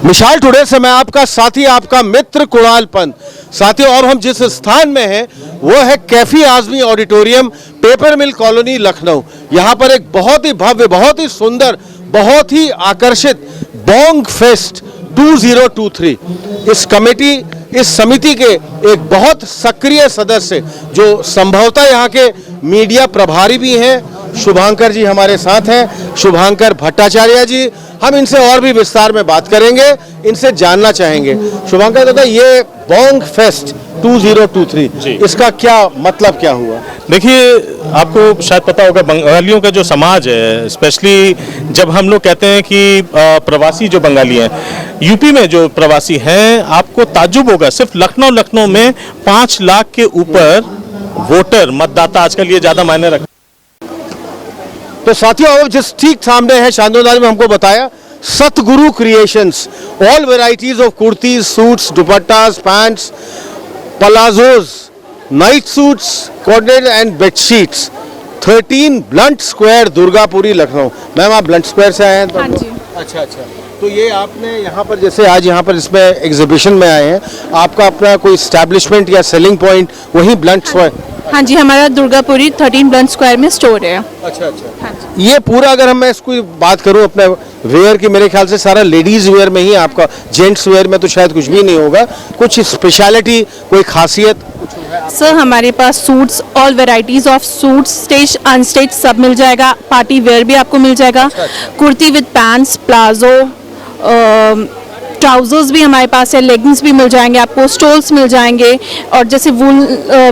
मिसाल टुडे से मैं आपका साथी, आपका मित्र कुणाल पंत। साथियों, अब हम जिस स्थान में हैं वो है Kaifi Azmi auditorium, paper mill colony, Lucknow. यहाँ पर एक बहुत ही भव्य, बहुत ही सुंदर, बहुत ही आकर्षित बोंग फेस्ट 2023 इस समिति के एक बहुत सक्रिय सदस्य जो संभवतः यहाँ के मीडिया प्रभारी भी हैं, शुभांकर जी हमारे साथ हैं, शुभांकर भट्टाचार्य जी। हम इनसे और भी विस्तार में बात करेंगे, इनसे जानना चाहेंगे। शुभांकर दादा, ये बोंग फेस्ट 2023 इसका क्या मतलब क्या हुआ? देखिए, आपको शायद पता होगा बंगालियों का जो समाज है, स्पेशली जब हम लोग कहते हैं कि प्रवासी जो बंगाली हैं, यूपी में जो प्रवासी हैं, आपको ताज्जुब होगा, सिर्फ लखनऊ में 5 लाख के ऊपर वोटर, मतदाता आजकल ये ज्यादा मायने रखते हैं। तो साथियों, जिस ठीक सामने है शांतोदार में हमको बताया Satguru creations, all varieties of kurtis, suits, dupattas, pants, palazzos, night suits, coordinated and bedsheets, 13 blunt square, Durgapuri, Lucknow. Ma'am, आप ब्लंट स्क्वायर से आए हैं? हाँ जी। अच्छा। तो ये आपने यहाँ पर, जैसे आज यहाँ पर इसमें एग्जीबिशन में आए हैं, आपका अपना कोई एस्टैब्लिशमेंट या सेलिंग पॉइंट वहीं ब्लंट स्क्वायर? हाँ जी, हमारा दुर्गापुरी 13 ब्लंट स्क्वायर में स्टोर है। अच्छा। हाँ जी। ये पूरा, अगर मैं इसको बात करूँ अपने वेयर की, मेरे ख्याल से सारा लेडीज वेयर में ही आपका, जेंट्स वेयर में तो शायद कुछ भी नहीं होगा। कुछ स्पेशलिटी, कोई खासियत? सर, हमारे पास suits, all varieties of suits, stage unstage सब मिल जाएगा। पार्टी वेयर भी आपको मिल जाएगा। Kurti with pants, palazzo, trousers भी हमारे पास है, लेगिंग्स भी मिल जाएंगे आपको, स्टोल्स मिल जाएंगे। और जैसे वूल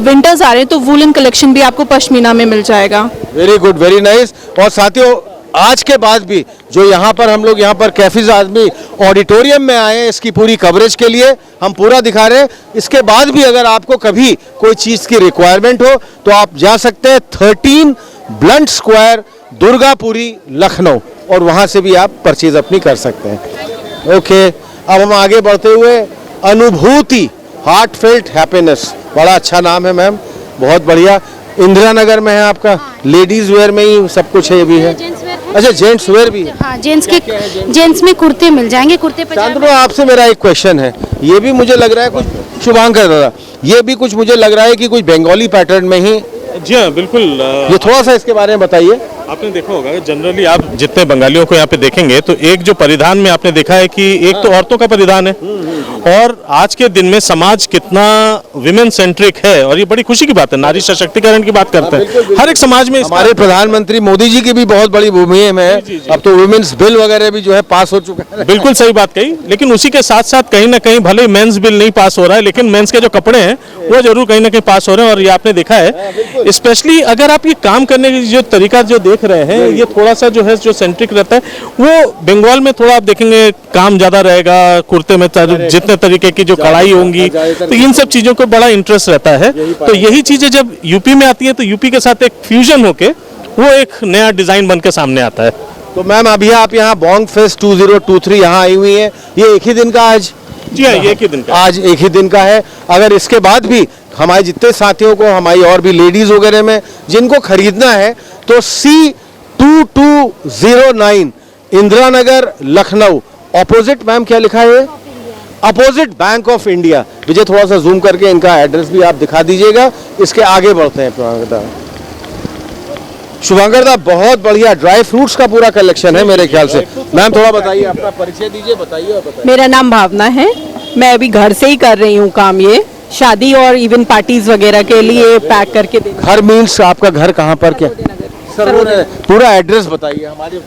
विंटर्स आ रहे हैं तो वूलन कलेक्शन भी आपको पश्मीना में मिल जाएगा। Very good, very nice. और साथियों, आज के बाद भी जो यहाँ पर हम लोग यहाँ पर कैफीज आजमी ऑडिटोरियम में आए हैं, इसकी पूरी कवरेज के लिए हम पूरा दिखा रहे हैं। इसके बाद भी अगर आपको कभी कोई चीज़ की रिक्वायरमेंट हो तो आप जा सकते हैं 13 ब्लंट स्क्वायर, दुर्गापुरी, लखनऊ, और वहाँ से भी आप परचेज अपनी कर सकते हैं। ओके, अब हम आगे बढ़ते हुए, अनुभूति, हार्टफेल्ट हैप्पीनेस, बड़ा अच्छा नाम है मैम, बहुत बढ़िया। इंदिरा नगर में है आपका, लेडीज वेयर में ही सब कुछ है, ये भी है? अच्छा, जेंट्स वेयर भी है? हाँ, जेंट्स में कुर्ते मिल जाएंगे, कुर्ते चांदनो, आपसे मेरा एक क्वेश्चन है, ये भी मुझे लग रहा है कुछ, शुभांकर दादा, ये भी कुछ मुझे लग रहा है कि कुछ बंगाली पैटर्न में ही। जी हाँ, बिल्कुल। ये थोड़ा सा इसके बारे में बताइए। आपने देखा होगा, जनरली आप जितने बंगालियों को यहाँ पे देखेंगे तो एक जो परिधान में आपने देखा है कि एक तो औरतों का परिधान है, और आज के दिन में समाज कितना विमेन सेंट्रिक है, और ये बड़ी खुशी की बात है, नारी सशक्तिकरण की बात करते हैं हर एक समाज में। हमारे प्रधानमंत्री मोदी जी की भी बहुत बड़ी भूमिका है, अब तो वुमेन्स बिल वगैरह भी जो है पास हो चुका है। बिल्कुल सही बात कही, लेकिन उसी के साथ साथ कहीं ना कहीं भले मेंस बिल नहीं पास हो रहा है, लेकिन मेंस के जो कपड़े हैं वो जरूर कहीं ना कहीं पास हो रहे हैं। और ये आपने देखा है, स्पेशली अगर आप ये काम करने की जो तरीका जो देख रहे हैं, ये थोड़ा सा जो है, जो सेंट्रिक रहता है, वो बंगाल में थोड़ा आप देखेंगे काम ज्यादा रहेगा, कुर्ते में जितने तरीके की जो कढ़ाई होंगी, तो इन सब चीजों को बड़ा इंटरेस्ट रहता है। तो यही चीजें जब यूपी में आती है तो यूपी के साथ एक फ्यूजन होके वो एक नया डिजाइन बन के सामने आता है। तो मैम, अभी आप यहाँ बोंग फेस्ट 2023 यहाँ आई हुई है, ये एक ही दिन का आज? जी हाँ, ये एक ही दिन का, आज एक ही दिन का है। अगर इसके बाद भी हमारे जितने साथियों को, हमारी और भी लेडीज वगैरह में जिनको खरीदना है, तो C2209 Indira Nagar, Lucknow, opposite, ma'am क्या लिखा है? Opposite bank of India. Vijay, थोड़ा सा जूम करके इनका एड्रेस भी आप दिखा दीजिएगा। इसके आगे बढ़ते हैं। शुभांकर दा, बहुत बढ़िया ड्राई फ्रूट्स का पूरा कलेक्शन है मेरे ख्याल से। मैम, थोड़ा बताइए, अपना परिचय दीजिए, बताइए और बताइए। मेरा नाम भावना है, मैं अभी घर से ही कर रही हूँ काम, ये शादी और इवन पार्टीज वगैरह के लिए पैक करके देना। घर मीन्स आपका घर कहाँ पर, क्या सर्वोदय? पूरा एड्रेस बताइए हमारे।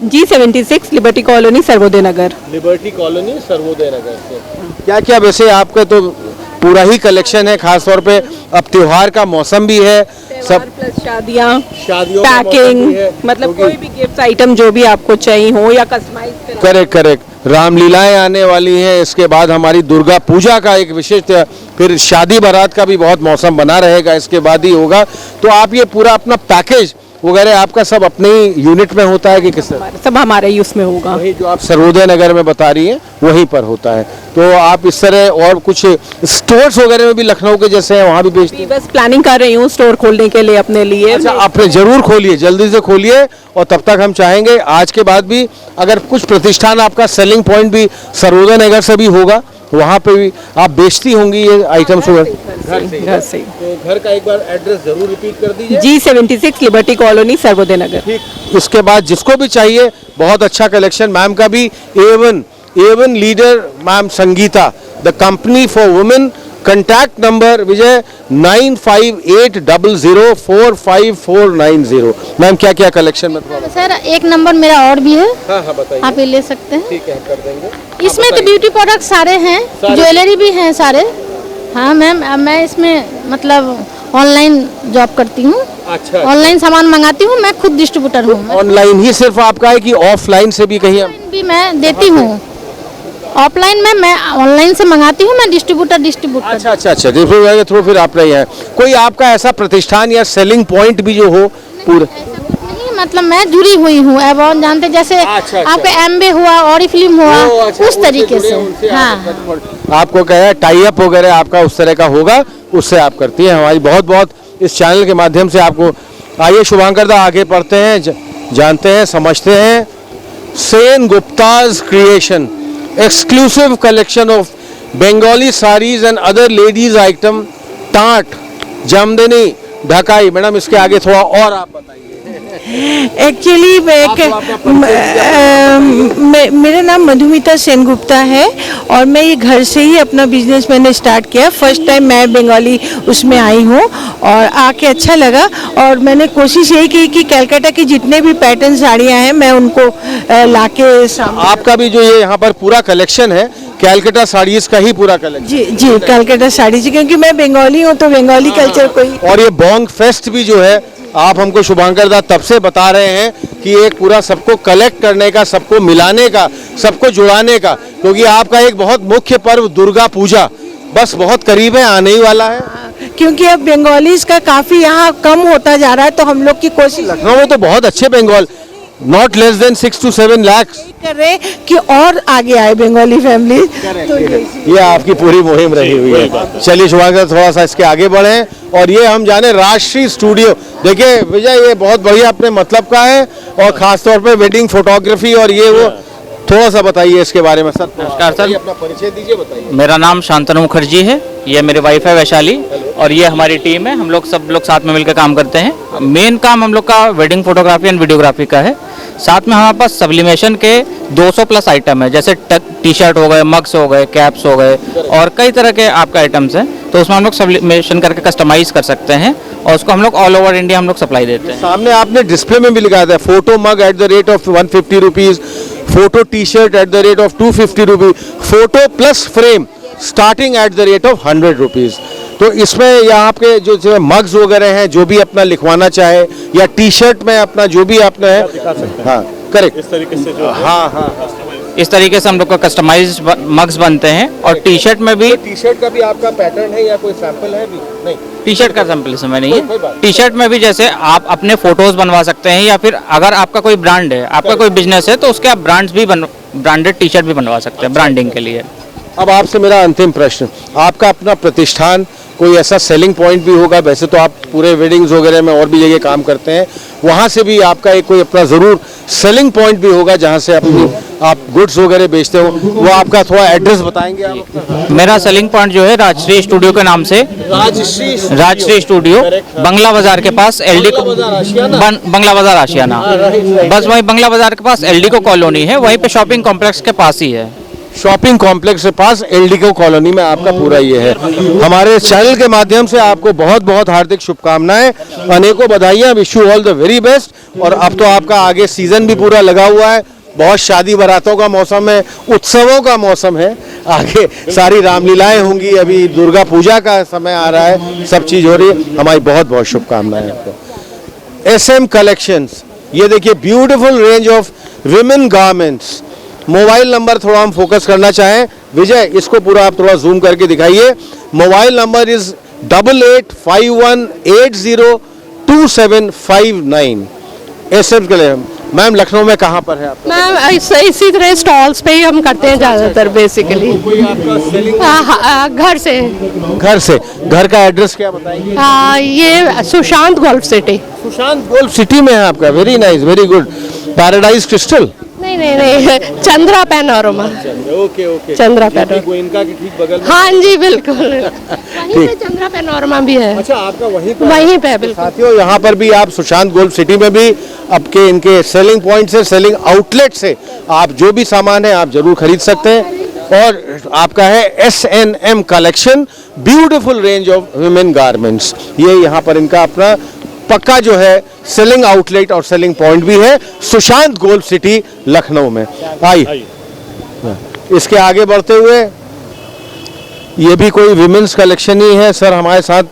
G76 लिबर्टी कॉलोनी, सर्वोदय नगर। लिबर्टी कॉलोनी, सर्वोदय नगर से क्या क्या, वैसे आपका तो पूरा ही कलेक्शन है, खास तौर पे अब त्योहार का मौसम भी है, सब प्लस शादियाँ, का पैकिंग, है, मतलब कोई भी गिफ्ट आइटम जो भी आपको चाहिए हो या कस्टमाइज। करेक्ट। रामलीलाएं आने वाली हैं, इसके बाद हमारी दुर्गा पूजा का एक विशेष, फिर शादी बारात का भी बहुत मौसम बना रहेगा, इसके बाद ही होगा। तो आप ये पूरा अपना पैकेज वगैरह आपका सब अपने ही यूनिट में होता है कि किस? सब हमारे ही उसमें होगा। वही जो आप सर्वोदय नगर में बता रही हैं वहीं पर होता है। तो आप इस तरह और कुछ स्टोर्स वगैरह में भी लखनऊ के जैसे हैं वहाँ भी बेचते हैं? बस प्लानिंग कर रही हूँ स्टोर खोलने के लिए अपने लिए। अच्छा, आप जरूर खोलिए, जल्दी से खोलिए। और तब तक हम चाहेंगे आज के बाद भी अगर कुछ प्रतिष्ठान आपका सेलिंग पॉइंट भी सर्वोदय नगर से भी होगा, वहाँ पे भी आप बेचती होंगी ये आइटम्स वगैरह? घर से। तो घर का एक बार एड्रेस जरूर रिपीट कर दीजिए। G76 लिबर्टी कॉलोनी सर्वोदय नगर। ठीक, उसके बाद जिसको भी चाहिए बहुत अच्छा कलेक्शन। मैम का भी A1 leader ma'am Sangeeta, the company for women. Contact number Vijay 9580045490। Ma'am क्या क्या कलेक्शन में थोड़ा? सर एक नंबर मेरा और भी है, हाँ हाँ बताइए। आप ये ले सकते हैं। ठीक है, कर देंगे। इसमें तो ब्यूटी प्रोडक्ट सारे हैं, ज्वेलरी भी हैं सारे। हाँ मैम, मैं इसमें मतलब ऑनलाइन जॉब करती हूँ, अच्छा, ऑनलाइन सामान मंगाती हूँ, मैं खुद डिस्ट्रीब्यूटर हूँ। ऑनलाइन ही सिर्फ आपका है कि ऑफलाइन से भी कहीं? भी मैं देती हूँ, ऑफलाइन में मैं ऑनलाइन से मंगाती हूँ, मैं डिस्ट्रीब्यूटर। अच्छा अच्छा अच्छा, डिस्ट्रीब्यूटर के थ्रू फिर आप रही हैं। कोई आपका ऐसा प्रतिष्ठान या सेलिंग पॉइंट भी जो हो पूरे? ऐसा कुछ नहीं, मतलब मैं जुड़ी हुई हूँ एवॉन, जानते जैसे अच्छा। आपके एमबे हुआ, ऑरिफ्लेम हुआ, उस तरीके से। हाँ आपको क्या है टाई अप वगैरह आपका उस तरह का होगा, उससे आप करती हैं। हमारी बहुत बहुत इस चैनल के माध्यम से आपको। आइए शुभांकर दा आगे पढ़ते हैं, जानते हैं, समझते हैं। Sen Gupta's creation, exclusive collection of Bengali sarees and other ladies item, टाट, जामदनी, ढकाई। मैडम इसके आगे थोड़ा और आप बताइए। एक्चुअली मेरा नाम मधुमिता सेनगुप्ता है और मैं ये घर से ही अपना बिजनेस मैंने स्टार्ट किया। फर्स्ट टाइम मैं बंगाली उसमें आई हूँ और आके अच्छा लगा और मैंने कोशिश यही की कि कलकत्ता की जितने भी पैटर्न साड़ियाँ हैं मैं उनको लाके सामने। आपका भी जो ये यहाँ पर पूरा कलेक्शन है कैलकाटा साड़ीज का ही पूरा कलेक्शन? जी कलकत्ता साड़ी जी, क्योंकि मैं बंगाली हूँ तो बंगाली कल्चर को ही। और ये बोंग फेस्ट भी जो है आप हमको शुभांकर दा तब से बता रहे हैं कि एक पूरा सबको कलेक्ट करने का, सबको मिलाने का, सबको जुड़ाने का, क्योंकि आपका एक बहुत मुख्य पर्व दुर्गा पूजा बस बहुत करीब है, आने ही वाला है। क्योंकि अब बंगालीज का काफी यहाँ कम होता जा रहा है तो हम लोग की कोशिश लखनऊ में तो बहुत अच्छे बंगाल, not less than 6 to 7 lakh कर रहे हैं कि और आगे आए बंगाली फैमिली। तो ये आपकी पूरी मुहिम रही हुई है। चलिए शुभांकर थोड़ा सा इसके आगे बढ़े और ये हम जाने राजश्री स्टूडियो। देखिए विजय ये बहुत बढ़िया अपने मतलब का है और खासतौर पे वेडिंग फोटोग्राफी और ये वो, थोड़ा सा बताइए इसके बारे में। सर नमस्कार सर, अपना परिचय दीजिए, बताइए। मेरा नाम शांतनु मुखर्जी है, ये मेरी वाइफ है वैशाली और ये हमारी टीम है। हम लोग सब लोग साथ में मिलकर काम करते हैं। मेन काम हम लोग का वेडिंग फोटोग्राफी एंड वीडियोग्राफी का है। साथ में हमारे पास सब्लिमेशन के 200 प्लस आइटम है, जैसे टी शर्ट हो गए, मग्स हो गए, कैप्स हो गए और कई तरह के आपका आइटम्स हैं। तो उसमें हम लोग सब्लिमेशन करके कस्टमाइज कर सकते हैं और उसको हम लोग ऑल ओवर इंडिया हम लोग सप्लाई देते हैं। सामने आपने डिस्प्ले में भी लिखा था photo mug at the rate of 150 rupees, photo T shirt at the rate of 250 rupees, photo plus frame starting at the rate of 100 rupees. तो इसमें यहाँ पे जो मग्स वगैरह हैं, जो भी अपना लिखवाना चाहे या टी शर्ट में अपना जो भी अपना है, हाँ करेक्ट, इस तरीके से जो हाँ इस तरीके से हम लोग का कस्टमाइज मग्स बनते हैं। और टी शर्ट में भी, टी शर्ट का भी आपका पैटर्न है या कोई सैंपल है भी? नहीं, टी शर्ट का सैंपल इसमें नहीं है। टी शर्ट में भी जैसे आप अपने फोटोज बनवा सकते हैं या फिर अगर आपका कोई ब्रांड है, आपका कोई बिजनेस है तो उसके आप ब्रांड्स भी ब्रांडेड टी शर्ट भी बनवा सकते हैं ब्रांडिंग के लिए। अब आपसे मेरा अंतिम प्रश्न, आपका अपना प्रतिष्ठान कोई ऐसा सेलिंग पॉइंट भी होगा? वैसे तो आप पूरे वेडिंग्स वगैरह में और भी जगह काम करते हैं, वहाँ से भी आपका एक कोई अपना ज़रूर सेलिंग पॉइंट भी होगा जहाँ से अपनी आप गुड्स वगैरह बेचते हो, वो आपका थोड़ा एड्रेस बताएंगे आप? मेरा सेलिंग पॉइंट जो है राजश्री स्टूडियो के नाम से, राजश्री स्टूडियो, बंगला बाजार के पास LD बंगला बाजार आशियाना, बस वही बंगला बाजार के पास LD कॉलोनी है, वहीं पे शॉपिंग कॉम्प्लेक्स के पास ही है। शॉपिंग कॉम्प्लेक्स के पास LD कॉलोनी में आपका पूरा ये है। हमारे चैनल के माध्यम से आपको बहुत बहुत हार्दिक शुभकामनाएं, अनेकों बधाइयां, wish you all the very best. और अब तो आपका आगे सीजन भी पूरा लगा हुआ है, बहुत शादी बारातों का मौसम है, उत्सवों का मौसम है, आगे सारी रामलीलाएं होंगी, अभी दुर्गा पूजा का समय आ रहा है, सब चीज़ हो रही है। हमारी बहुत बहुत शुभकामनाएं आपको। SM कलेक्शंस, ये देखिए beautiful range of women garments. Mobile number थोड़ा हम फोकस करना चाहें, विजय इसको पूरा आप थोड़ा जूम करके दिखाइए। Mobile number is 8851802759। SM के लिए मैम लखनऊ में कहाँ पर है आपका? मैम इसी तरह स्टॉल्स पे ही हम करते हैं ज़्यादातर बेसिकली। कोई आपका सेलिंग घर से। घर से, घर का एड्रेस क्या बताएंगे? ये Sushant golf city. Sushant golf city में है आपका, very nice, very good. Paradise crystal? नहीं Chandra panorama. Okay okay, Chandra panorama Goenka के ठीक बगल में। हाँ जी बिल्कुल, वहीं पे चंद्रा पैनोरमा भी है। अच्छा, आपका वहीं पर? वहीं पे बिल्कुल। साथियों, यहाँ पर भी आप सुशांत गोल्फ सिटी में भी आपके इनके सेलिंग पॉइंट से, सेलिंग आउटलेट से आप जो भी सामान है आप जरूर खरीद सकते हैं। और आपका है S&M collection, beautiful range of women garments. ये यहाँ पर इनका अपना पक्का जो है सेलिंग आउटलेट और सेलिंग पॉइंट भी है सुशांत गोल्फ सिटी लखनऊ में। आइए इसके आगे बढ़ते हुए, ये भी कोई विमेंस कलेक्शन ही है। सर हमारे साथ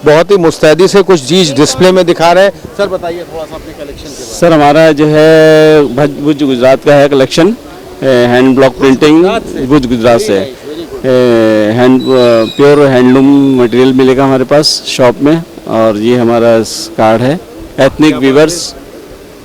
बहुत ही मुस्तैदी से कुछ चीज डिस्प्ले में दिखा रहे हैं। सर बताइए थोड़ा सा अपने कलेक्शन के बारे में। सर हमारा जो है भुज गुजरात का है कलेक्शन, हैंड ब्लॉक प्रिंटिंग भुज गुजरात से, प्योर हैंडलूम मटेरियल मिलेगा हमारे पास शॉप में। और ये हमारा कार्ड है एथनिक वीवर्स।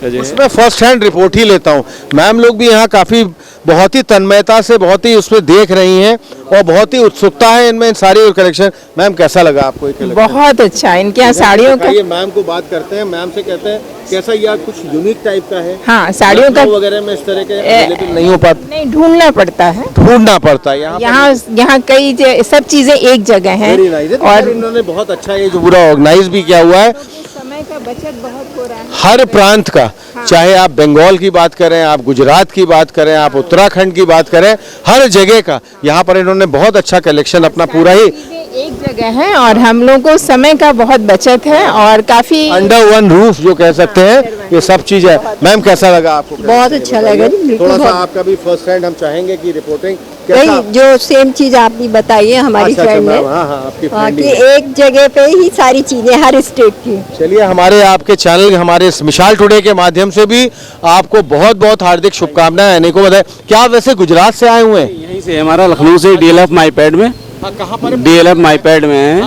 उसमें फर्स्ट हैंड रिपोर्ट ही लेता हूँ। मैम लोग भी यहाँ काफी बहुत ही तन्मयता से बहुत ही उसमें देख रही हैं और बहुत ही उत्सुकता है इनमें इन सारी कलेक्शन। मैम कैसा लगा आपको ये कलेक्शन? बहुत अच्छा, इनके यहाँ साड़ियों का। ये मैम को बात करते हैं, मैम से कहते हैं कैसा ये कुछ यूनिक टाइप का है? हाँ, साड़ियों का वगैरह में इस तरह के अवेलेबल नहीं हो पाता, नहीं ढूंढना पड़ता है, ढूंढना पड़ता है। यहाँ कई सब चीजें एक जगह हैं। और इन्होंने बहुत अच्छा ये जो पूरा ऑर्गेनाइज भी किया हुआ है। समय का बचत बहुत हो रहा है हर प्रांत का, चाहे आप बंगाल की बात करें, आप गुजरात की बात करें, आप उत्तराखंड की बात करें, हर जगह का यहाँ पर इन्होंने बहुत अच्छा कलेक्शन अपना पूरा ही एक जगह है। और हम लोग को समय का बहुत बचत है और काफी अंडर वन रूफ जो कह सकते हैं, ये सब चीज है। मैम कैसा लगा आपको? बहुत अच्छा लगा जी, थोड़ा सा आपका भी फर्स्ट हैंड हम चाहेंगे कि रिपोर्टिंग नहीं, जो सेम चीज आपने बताई है हमारी फ्रेंड ने, आपकी फ्रेंड कि एक जगह पे ही सारी चीजें हर स्टेट की। चलिए, हमारे आपके चैनल, हमारे मिसाल टुडे के माध्यम से भी आपको बहुत बहुत हार्दिक शुभकामनाएं आने को बताए। क्या आप वैसे गुजरात से आए हुए हैं? यहीं से हमारा लखनऊ से DLF माईपैड में, कहाँ पर? DLF माईपैड में है,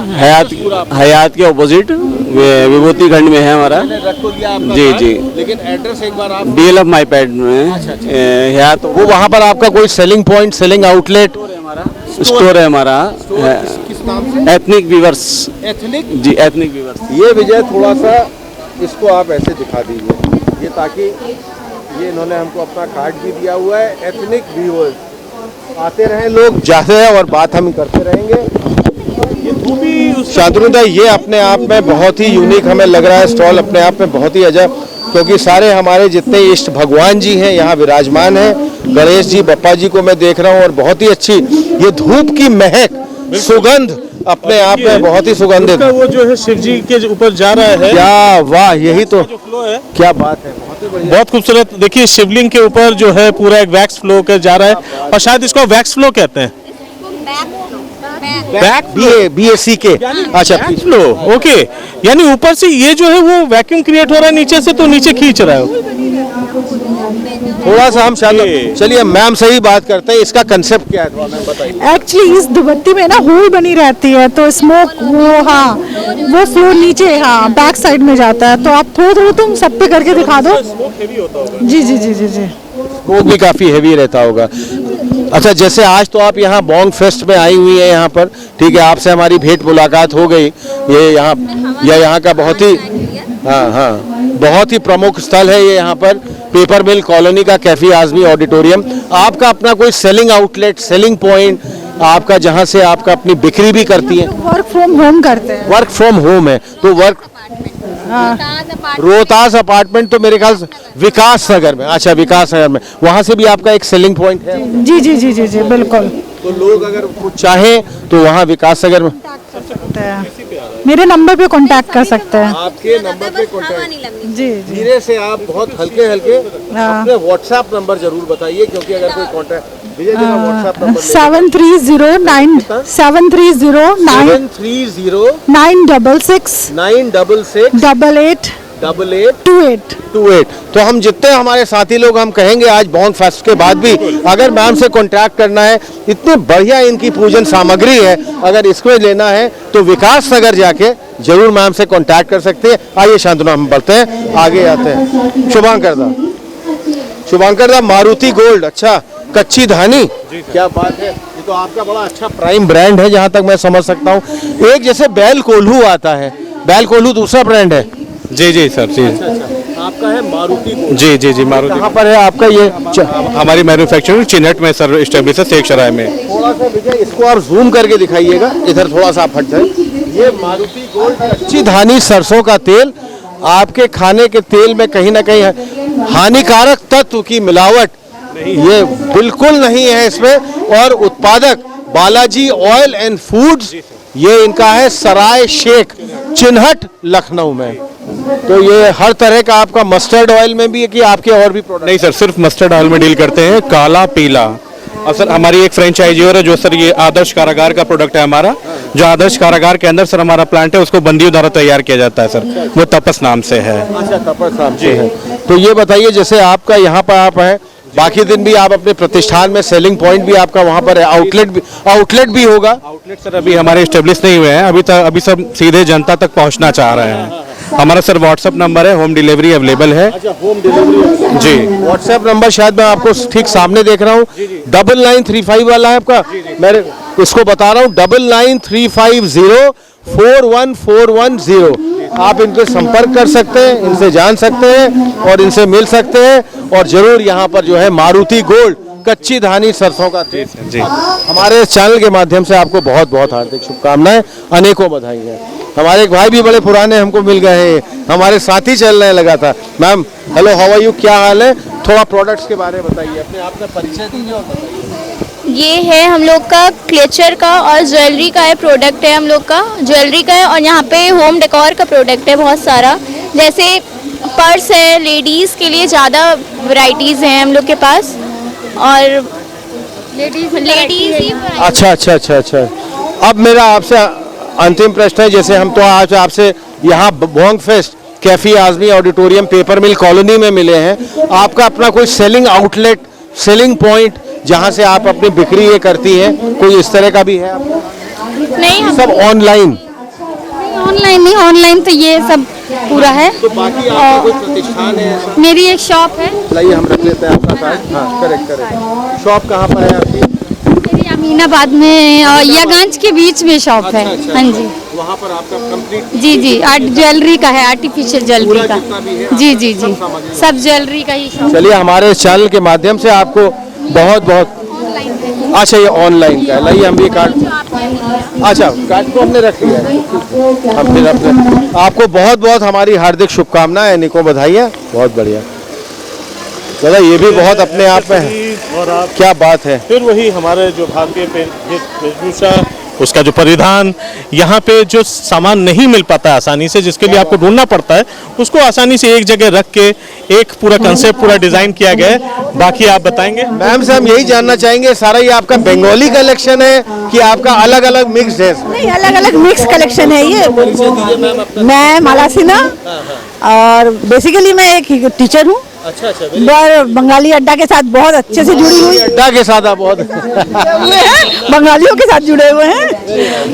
हयात के ऑपोजिट विभूति खंड में है हमारा। जी जी, लेकिन एड्रेस एक बार आप DLF माईपैड में हयात, वो वहाँ पर आपका कोई selling point, selling outlet store है हमारा, किस नाम से? Ethnic weavers. एथनिक? जी, एथनिक वीवर्स। ये विजय थोड़ा सा इसको आप ऐसे दिखा दीजिए, ये ताकि ये इन्होंने हमको अपना कार्ड भी दिया हुआ है। एथनिक व्यूअर्स आते रहे, लोग जाते हैं और बात हम करते रहेंगे। शांतनुदा, ये अपने आप में बहुत ही यूनिक हमें लग रहा है स्टॉल, अपने आप में बहुत ही अजब, क्योंकि सारे हमारे जितने इष्ट भगवान जी हैं यहाँ विराजमान हैं। गणेश जी, बप्पा जी को मैं देख रहा हूँ और बहुत ही अच्छी ये धूप की महक, सुगंध अपने आप में बहुत ही सुगंधित। वो जो है शिव जी के ऊपर जा रहा है, क्या वाह, यही तो फ्लो है, क्या बात है, बहुत खूबसूरत। देखिए शिवलिंग के ऊपर जो है पूरा एक वैक्स फ्लो कर जा रहा है और शायद इसको वैक्स फ्लो कहते हैं। BAC के, अच्छा फ्लो, ओके। यानी ऊपर से ये जो है वो वैक्यूम क्रिएट हो रहा है नीचे से, तो नीचे खींच रहा है। थोड़ा सा हम चलिए मैम से ही बात करते हैं, इसका कंसेप्ट क्या है थोड़ा मैम बताइए। एक्चुअली इस दुबत्ती में ना होल बनी रहती है, तो स्मोक वो फ्लो नीचे बैक साइड में जाता है। तो आप थोड़ा तुम सब पे करके दिखा दो। जी जी जी जी जी, स्मोक भी काफी हेवी रहता होगा। अच्छा, जैसे आज तो आप यहाँ बॉन्ग फेस्ट में आई हुई है यहाँ पर, ठीक है, आपसे हमारी भेंट मुलाकात हो गई। ये यहाँ का बहुत ही बहुत ही प्रमुख स्थल है ये यहाँ पर, पेपर मिल कॉलोनी का कैफी आजमी ऑडिटोरियम। आपका अपना कोई सेलिंग आउटलेट, सेलिंग पॉइंट आपका, जहाँ से आपका अपनी बिक्री भी करती है? वर्क फ्रॉम होम करते हैं। वर्क फ्रॉम होम है, तो वर्क रोहतास अपार्टमेंट, तो मेरे ख्याल से विकास नगर में, अच्छा विकास नगर में, वहाँ से भी आपका एक सेलिंग पॉइंट है? जी जी जी जी जी बिल्कुल। तो लोग अगर कुछ चाहें तो वहाँ विकास नगर में मेरे नंबर पे कांटेक्ट कर सकते हैं। आपके नंबर पे कांटेक्ट, जी धीरे से आप बहुत हल्के हल्के अपने व्हाट्सएप नंबर जरूर बताइए, क्योंकि अगर कोई कांटेक्ट, विजय जी का व्हाट्सएप नंबर 7309 966 88 28। तो हम जितने हमारे साथी लोग हम कहेंगे आज बॉन्ग फेस्ट के बाद भी, अगर मैम से कांटेक्ट करना है, इतने बढ़िया इनकी पूजन सामग्री है, अगर इसको लेना है तो विकास नगर जाके जरूर मैम से कांटेक्ट कर सकते हैं। आइए शांतनु, हम बढ़ते हैं, आगे आते हैं। शुभांकर दा, शुभंकर दा मारुति गोल्ड, अच्छा कच्ची धानी, क्या बात है। ये तो आपका बड़ा अच्छा प्राइम ब्रांड है जहां तक मैं समझ सकता हूँ। एक जैसे बैल कोल्हू आता है, बैल कोल्हू दूसरा ब्रांड है। जी जी सर जी। आपका है मारुति गोल्ड। जी जी जी मारुति। कहाँ पर है आपका ये? हमारी मैन्युफैक्चरिंग चिन्हट में सर स्टेब्लिश है, शेख सराय में। थोड़ा सा विजय इसको आप जूम करके दिखाइएगा, इधर थोड़ा सा आप हट जाए। ये मारुति गोल्ड कच्ची धानी सरसों का तेल, आपके खाने के तेल में कहीं ना कहीं हानिकारक तत्व की मिलावट ये बिल्कुल नहीं है इसमें। और उत्पादक बालाजी ऑयल एंड फूड्स, ये इनका है सराय शेख चिन्हट लखनऊ में। तो ये हर तरह का आपका मस्टर्ड ऑयल में भी है कि आपके और भी प्रोडक्ट? नहीं सर, सिर्फ मस्टर्ड ऑयल में डील करते हैं, काला पीला। और सर हमारी एक फ्रेंचाइजी और है जो सर ये आदर्श कारागार का प्रोडक्ट है हमारा, जो आदर्श कारागार के अंदर सर हमारा प्लांट है, उसको बंदियों द्वारा तैयार किया जाता है सर, वो तपस नाम से है। अच्छा, तपस नाम से है। तो ये बताइए, जैसे आपका यहाँ पर आप है, बाकी दिन भी आप अपने प्रतिष्ठान में सेलिंग पॉइंट भी आपका वहाँ पर है, आउटलेट भी होगा? आउटलेट सर अभी हमारे स्टेब्लिश नहीं हुए हैं, अभी सब सीधे जनता तक पहुँचना चाह रहे हैं। हमारा सर व्हाट्सएप नंबर है, होम डिलीवरी अवेलेबल है। अच्छा, होम डिलीवरी जी। व्हाट्सएप नंबर शायद मैं आपको ठीक सामने देख रहा हूँ, 9935 वाला है आपका। मैं इसको बता रहा हूँ, 9935041410। आप इनसे संपर्क कर सकते हैं, इनसे जान सकते हैं और इनसे मिल सकते हैं। और जरूर यहाँ पर जो है मारुति गोल्ड कच्ची धानी सरसों का तेल जी। हमारे चैनल के माध्यम से आपको बहुत बहुत हार्दिक शुभकामनाएं, अनेकों बधाई है। हमारे एक भाई भी बड़े पुराने हमको मिल गए हैं, हमारे साथ ही चलने लगा था। Ma'am hello, how are you, क्या हाल है? थोड़ा प्रोडक्ट्स के बारे में बताइए, अपने आप का परिचय दीजिए और बताइए। ये है हम लोग का क्लेचर का और ज्वेलरी का है, प्रोडक्ट है हम लोग का ज्वेलरी का है। और यहाँ पे होम डेकोर का प्रोडक्ट है बहुत सारा, जैसे पर्स है, लेडीज़ के लिए ज़्यादा वैरायटीज़ हैं हम लोग के पास। और लेडीज़ ही अच्छा अच्छा अच्छा अच्छा। अब मेरा आपसे अंतिम प्रश्न है, जैसे हम तो आज आपसे यहाँ bong fest Kaifi Azmi auditorium paper mill colony में मिले हैं, आपका अपना कोई सेलिंग आउटलेट, सेलिंग पॉइंट जहाँ से आप अपनी बिक्री ये करती हैं, कोई इस तरह का भी है आपका? नहीं, सब ऑनलाइन? ऑनलाइन नहीं, ऑनलाइन तो ये सब पूरा है। तो बाकी आपका कोई प्रतिष्ठान है ऐसा? मेरी एक शॉप है। लाइए हम रख लेते हैं आपका कार्ड। हाँ करेक्ट। शॉप कहाँ पर है आपकी? मेरी अमीनाबाद में और यगंज के बीच में शॉप है। हाँ जी, वहाँ पर आपका कंप्लीट? जी जी, ज्वेलरी का है, आर्टिफिशियल ज्वेलरी का। जी जी जी, सब ज्वेलरी का ही शॉप। चलिए, हमारे चैनल के माध्यम से आपको बहुत बहुत, अच्छा ये ऑनलाइन का है, लाइए हम भी कार्ड, अच्छा कार्ड को हमने रख लिया है। हम फिर अपने आपको बहुत बहुत हमारी हार्दिक शुभकामनाएं, अनेकों बधाइयाँ, बहुत बढ़िया। दादा ये भी बहुत अपने आप में है, और आप क्या बात है। फिर वही हमारे जो भारतीय वेशभूषा, उसका जो परिधान, यहाँ पे जो सामान नहीं मिल पाता है आसानी से, जिसके लिए आपको ढूंढना पड़ता है, उसको आसानी से एक जगह रख के एक पूरा कंसेप्ट पूरा डिजाइन किया गया है। बाकी आप बताएंगे? मैम से हम यही जानना चाहेंगे, सारा ये आपका बंगाली कलेक्शन है कि आपका अलग अलग मिक्स है? नहीं, अलग अलग मिक्स कलेक्शन है ये। मैं माला सिन्हा और बेसिकली मैं एक टीचर हूँ। अच्छा अच्छा। और बंगाली अड्डा के साथ बहुत अच्छे से जुड़ी हुई, अड्डा के साथ आप बहुत बंगालियों के साथ जुड़े हुए हैं,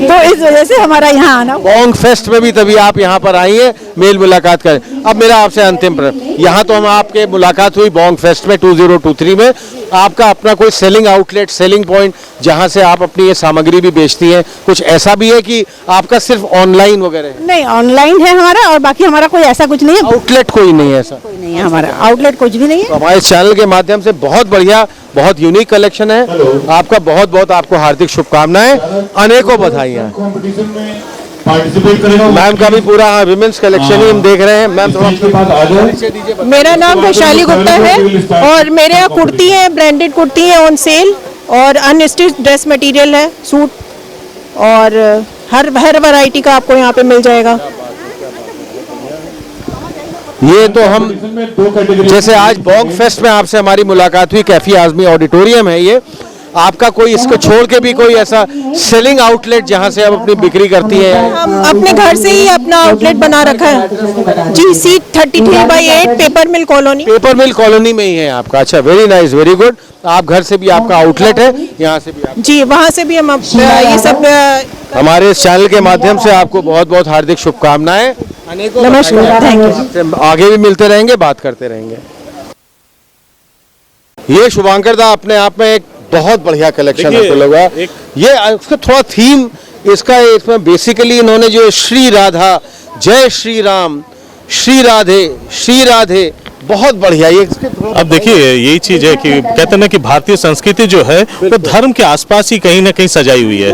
तो इस वजह से हमारा यहाँ आना। बोंग फेस्ट में भी तभी आप यहाँ पर आई हैं, मेल मुलाकात करें। अब मेरा आपसे अंतिम प्रश्न, यहाँ तो हम आपके मुलाकात हुई बोंग फेस्ट में 2023 में, आपका अपना कोई सेलिंग आउटलेट, सेलिंग पॉइंट जहाँ से आप अपनी ये सामग्री भी बेचती हैं, कुछ ऐसा भी है कि आपका सिर्फ ऑनलाइन वगैरह है? नहीं, ऑनलाइन है हमारा, और बाकी हमारा कोई ऐसा कुछ नहीं है। आउटलेट कोई नहीं है ऐसा? कोई नहीं है हमारा आउटलेट, कुछ भी नहीं है। तो हमारे चैनल के माध्यम से बहुत बढ़िया, बहुत यूनिक कलेक्शन है आपका। बहुत बहुत आपको हार्दिक शुभकामनाएं, अनेकों बधाइयाँ। मैम का भी पूरा विमेंस कलेक्शन ही हम देख रहे हैं। मैम थोड़ा मेरा नाम वैशाली गुप्ता है और मेरे यहाँ कुर्ती है, ब्रांडेड कुर्ती है ऑन सेल, और अनस्टिच ड्रेस मटेरियल है, सूट, और हर वैरायटी का आपको यहाँ पे मिल जाएगा। ये तो हम जैसे आज बोंग फेस्ट में आपसे हमारी मुलाकात हुई, कैफी आजमी ऑडिटोरियम है ये, आपका कोई इसको छोड़ के भी कोई ऐसा सेलिंग आउटलेट जहां से आप अपनी बिक्री करती है? हम अपने घर से ही अपना आउटलेट बना रखा है जी, C33/8 paper mill colony. Paper mill colony में ही है आपका? अच्छा, वेरी नाइस, वेरी गुड। आप घर से भी आपका आउटलेट है, यहाँ से भी आप? जी, वहाँ से भी हम ये सब। हमारे इस चैनल के माध्यम से आपको बहुत बहुत हार्दिक शुभकामनाएं, अनेकों नमस्कार, थैंक यू। आगे भी मिलते रहेंगे, बात करते रहेंगे। ये शुभांकर दा अपने आप में एक बहुत बढ़िया कलेक्शन आपको लगा। ये इसका थोड़ा थीम इसका इसमें बेसिकली इन्होंने जो श्री राधा, जय श्री राम, श्री राधे बहुत बढ़िया। ये अब देखिए यही चीज है कि कहते हैं ना कि भारतीय संस्कृति जो है वो धर्म के आसपास ही कहीं ना कहीं सजाई हुई है।